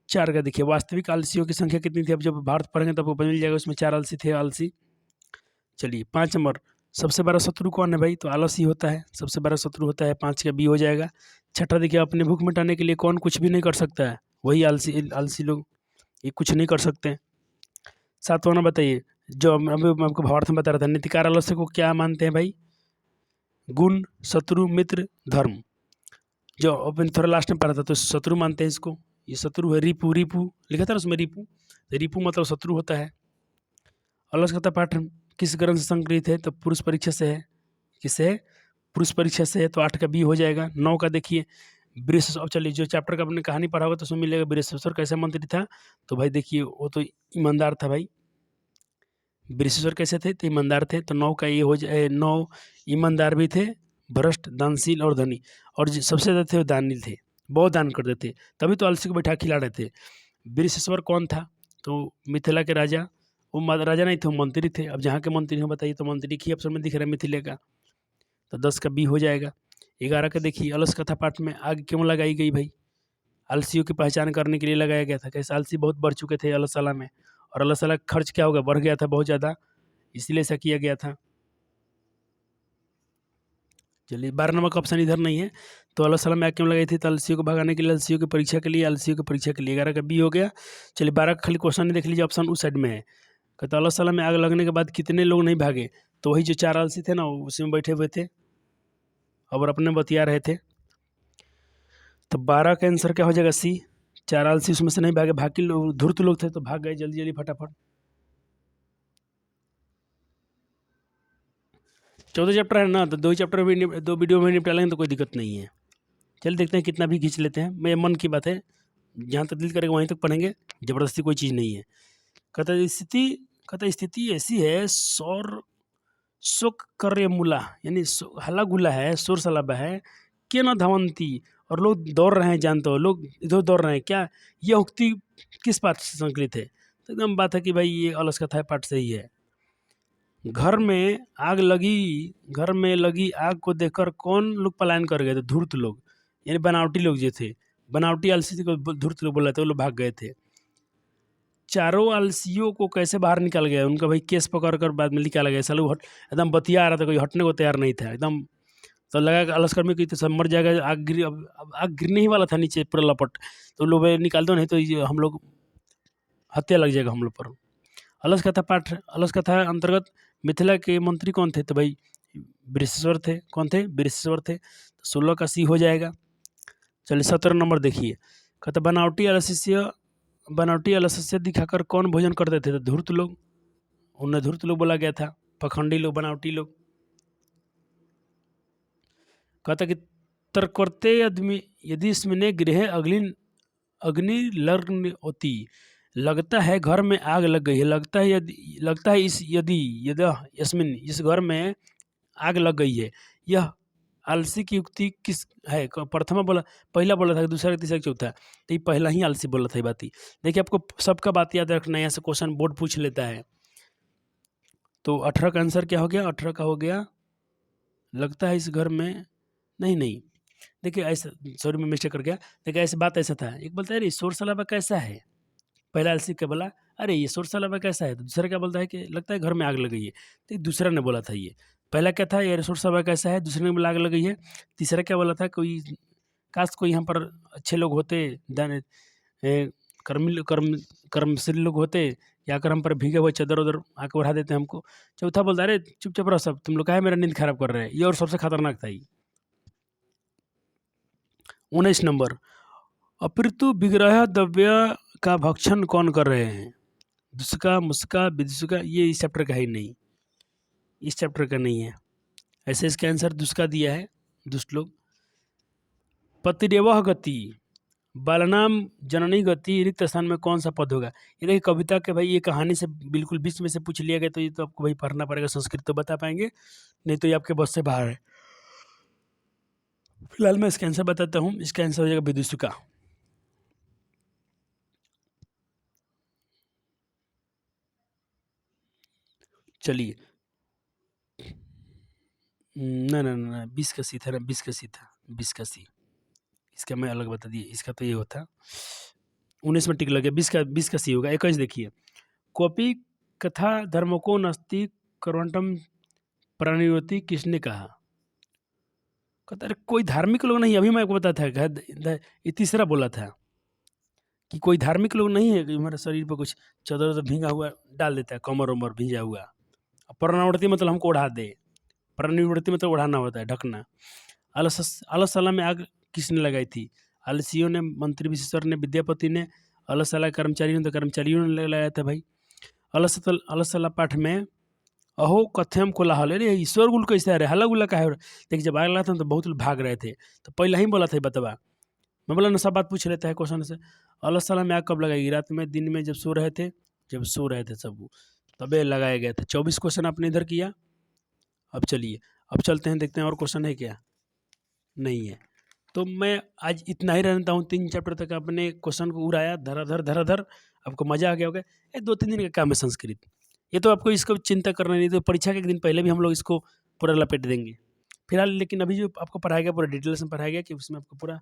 4 का देखिए वास्तविक आलसियों की संख्या कितनी थी, अब जब भारत पढ़ेंगे तब आपको मिल जाएगा, उसमें 4 आलसी थे, आलसी। चलिए 5 नंबर सबसे बड़ा शत्रु कौन है भाई? तो आलस ही होता है, सबसे बड़ा शत्रु होता है। 5 का बी हो जाएगा। छठा देखिए, अपने भूख मिटाने के लिए कौन कुछ भी नहीं कर सकता है? वही आलसी आलसी लोग, ये कुछ नहीं कर सकते। सातवां नंबर बताइए, जो अभी मैं आपको भावार्थ में बता रहा था, नीतिकार आलस्य को क्या मानते हैं भाई? गुण, शत्रु, मित्र, धर्म। जो अपन थोड़ा लास्ट में पढ़ा था, तो शत्रु मानते हैं इसको। ये शत्रु है। रिपु, रिपु लिखा था ना उसमें, रिपु, तो रिपु मतलब शत्रु होता है। अलसकता पाठ किस ग्रंथ से संग्रहित है? तो पुरुष परीक्षा से है। किससे है? पुरुष परीक्षा से है। तो 8 का बी हो जाएगा। 9 का देखिए, अब चलिए, जो चैप्टर का आपने कहानी पढ़ा होगा तो उसमें मिलेगा बृहस्पति कैसे मंत्री था। तो भाई देखिए, वो तो ईमानदार था भाई। बृहस्पति कैसे थे? तो ईमानदार थे। तो 9 का ये हो जाए। 9 ईमानदार भी थे, भ्रष्ट, दानशील और धनी। और जो सबसे ज़्यादा थे वो दानी थे, बहुत दान करते थे, तभी तो आलसी को बैठा खिला रहे थे। बृहस्पति कौन था? तो मिथिला के राजा। वो राजा नहीं थे, वो मंत्री थे। अब जहाँ के मंत्री हो बताइए, तो मंत्री की अफसर में दिख रहा है मिथिले का। तो 10 का बी हो जाएगा। 11 का देखिए, अलस कथा पाठ में आग क्यों लगाई गई भाई? आलसियों की पहचान करने के लिए लगाया गया था। कैसे? आलसी बहुत बढ़ चुके थे अल्लाह ताला में, और अल्लाह ताला का खर्च क्या होगा, बढ़ गया था बहुत ज़्यादा, इसलिए ऐसा किया गया था। चलिए, 12 नंबर का ऑप्शन इधर नहीं है। तो अल्लाह ताला में आग क्यों लगाई थी? तो आलसियों को भगाने के लिए, आलसियों की परीक्षा के लिए, आलसियों की परीक्षा के लिए। 11 का बी हो गया। चलिए, 12 का खाली क्वेश्चन नहीं देख लीजिए, ऑप्शन उस साइड में है। कहता अल्लाह ताला में आग लगने के बाद कितने लोग नहीं भागे? तो वही जो 4 आलसी थे ना, उसी में बैठे हुए थे और अपने बतिया रहे थे। तो 12 का आंसर क्या हो जाएगा? सी। 4 आलसी उसमें से नहीं भागे, बाकी लोग धूर्त लोग थे तो भाग गए जल्दी जल्दी फटाफट। 14 चैप्टर है ना, तो 2 चैप्टर भी 2 वीडियो में निपटा लेंगे तो कोई दिक्कत नहीं है। चल देखते हैं कितना भी खींच लेते हैं, मेरे मन की बात है, जहाँ तक दिल करेगा वहीं तक पढ़ेंगे, ज़बरदस्ती कोई चीज़ नहीं है। कहता स्थिति ऐसी है, सौर शोक कार्य मूला, यानी हल्ला गुल्ला है, शोर शराबा है, के न धावंती, और लोग दौड़ रहे हैं, जानते हो लोग इधर दौड़ रहे हैं क्या? यह उक्ति किस पाठ से संकलित है? तो एकदम बात है कि भाई ये अलस कथा पाठ से ही है। घर में आग लगी, घर में लगी आग को देखकर कौन लोग पलायन कर गए थे? धूर्त लोग, यानी बनावटी लोग जो थे, बनावटी आलसी को धूर्त लोग बोला था, वो लोग भाग गए थे। चारों आलसियों को कैसे बाहर निकाल गया? उनका भाई केस पकड़ कर बाद में निकाला गया। सालों एकदम बतिया आ रहा था, कोई हटने को तैयार नहीं था एकदम। तो लगा कि अलसकर्मी की तो सब मर जाएगा, आग गिर, अब आग गिरने ही वाला था नीचे पूरा लपट। तो लोग निकाल दो, नहीं तो ये हम लोग हत्या लग जाएगा हम लोग पर। अलस कथा पाठ, अलस कथा अंतर्गत मिथिला के मंत्री कौन थे? तो भाई बृहस्पति थे। कौन थे? बृहस्पति थे। तो 16 का सी हो जाएगा। चलिए, 17 नंबर देखिए, कहता बनावटी अलस्य दिखाकर कौन भोजन करते थे? तो धूर्त लोग, उन्हें धूर्त लोग बोला गया था, पखंडी लोग, बनावटी लोग। कहता कि तर्कवर्ते यदि इसमें गृह अग्नि लग्न होती, लगता है घर में आग लग गई है, लगता है यदि यस्मिन, इस घर में आग लग गई है। यह आलसी की युक्ति किस है? प्रथमा बोला, पहला बोला था, दूसरा, तीसरा, चौथा, तो ये पहला ही आलसी बोला था ये बात ही। देखिए, आपको सबका बात याद रखना है, यहाँ से क्वेश्चन बोर्ड पूछ लेता है। तो 18 का आंसर क्या हो गया? 18 का हो गया, लगता है इस घर में, नहीं, देखिए ऐसा, सॉरी मैं मिस्टेक कर गया। देखिए ऐसे बात ऐसा था, एक बोलता है अरे शोर शराबा कैसा है, पहला आलसी क्या बोला? अरे ये शोर शराबा कैसा है। तो दूसरा क्या बोलता है कि लगता है घर में आग लग गई है। तो दूसरा ने बोला था ये, पहला क्या था, ये शोर शराबा कैसा है, दूसरे ने बोला आग लग गई है। तीसरा क्या बोला था, कोई काश कोई यहाँ पर अच्छे लोग होते, कर्मशील लोग होते, या कर हम पर भीगे हुए चादर उधर आके उड़ा देते हमको। चौथा बोलता अरे चुपचाप रहो सब, तुम लोग काहे मेरा नींद खराब कर रहे हैं। ये और सबसे खतरनाक था ये। 19 नंबर, अपितु विग्रह द्रव्य का भक्षण कौन कर रहे हैं? दुष्का, मुस्का, विदुषका, ये इस चैप्टर का ही नहीं, इस चैप्टर का नहीं है। ऐसे इसका आंसर दुष्का दिया है, दुष्ट लोग। पतिरेवह गति, बालनाम जननी गति, रिक्त स्थान में कौन सा पद होगा? ये देखिए कविता के भाई, ये कहानी से बिल्कुल बीच में से पूछ लिया गया, तो ये तो आपको भाई पढ़ना पड़ेगा, संस्कृत तो बता पाएंगे, नहीं तो ये आपके बस से बाहर है। फिलहाल मैं इसका आंसर बताता हूँ, इसका आंसर हो जाएगा विदुषका। चलिए, ना 20 का सी था ना, 20 का सी था, 20 का सी, इसका मैं अलग बता दिया, इसका तो ये होता 19 में टिक लग गया, 20 का सी होगा। 21 देखिए, कॉपी कथा धर्म को नस्ती करवंटम प्राणिवृत्ति किसने कहा? कहता अरे कोई धार्मिक लोग नहीं, अभी मैं आपको बताया था, ये तीसरा बोला था कि कोई धार्मिक लोग नहीं है कि हमारे शरीर पर कुछ चादर उदर भींगा हुआ डाल देता है, कमर उमर भींजा हुआ। प्राणिवृत्ति मतलब हमको उड़ा दे, प्राणिवृत्ति मतलब उड़ाना होता है, ढकना। अलसला में आग किसने लगाई थी? आलसियों ने, मंत्री विशेश्वर ने, विद्यापति ने, अलसला कर्मचारियों ने, तो कर्मचारियों ने लगाया था भाई। अलसला पाठ में अहो कथ्यम कोलाहल, अरे ईश्वर गुल कैसे है, हल्ला गुल्ला का है। देखिए जब आग लगा था तो बहुत लोग भाग रहे थे, तो पहले ही बोला था बतवा, मैं बोला ना सब बात पूछ लेता है क्वेश्चन से। अलसला में आग कब लगाएगी? रात में, दिन में, जब सो रहे थे सब, तबे लगाया गया था। 24 क्वेश्चन आपने इधर किया। अब चलिए, अब चलते हैं, देखते हैं और क्वेश्चन है क्या, नहीं है। तो मैं आज इतना ही रहता हूँ। 3 चैप्टर तक अपने क्वेश्चन को उड़ाया, धराधर। आपको मजा आ गया होगा। ये 2-3 दिन का काम है संस्कृत, ये तो आपको इसको चिंता करना नहीं, तो परीक्षा के एक दिन पहले भी हम लोग इसको पूरा लपेट देंगे फिलहाल। लेकिन अभी जो आपको पढ़ाया गया पूरा डिटेल्स में पढ़ाया गया, कि उसमें आपको पूरा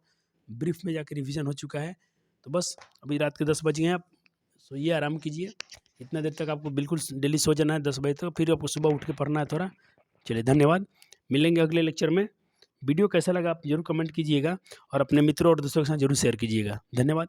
ब्रीफ में जाकर रिविजन हो चुका है। तो बस अभी रात के 10 बज गए हैं, आप सोइए, आराम कीजिए। इतना देर तक आपको बिल्कुल डेली सो जाना है 10 बजे तक, फिर आपको सुबह उठ के पढ़ना है थोड़ा। चलिए धन्यवाद, मिलेंगे अगले लेक्चर में। वीडियो कैसा लगा आप जरूर कमेंट कीजिएगा, और अपने मित्रों और दोस्तों के साथ जरूर शेयर कीजिएगा। धन्यवाद।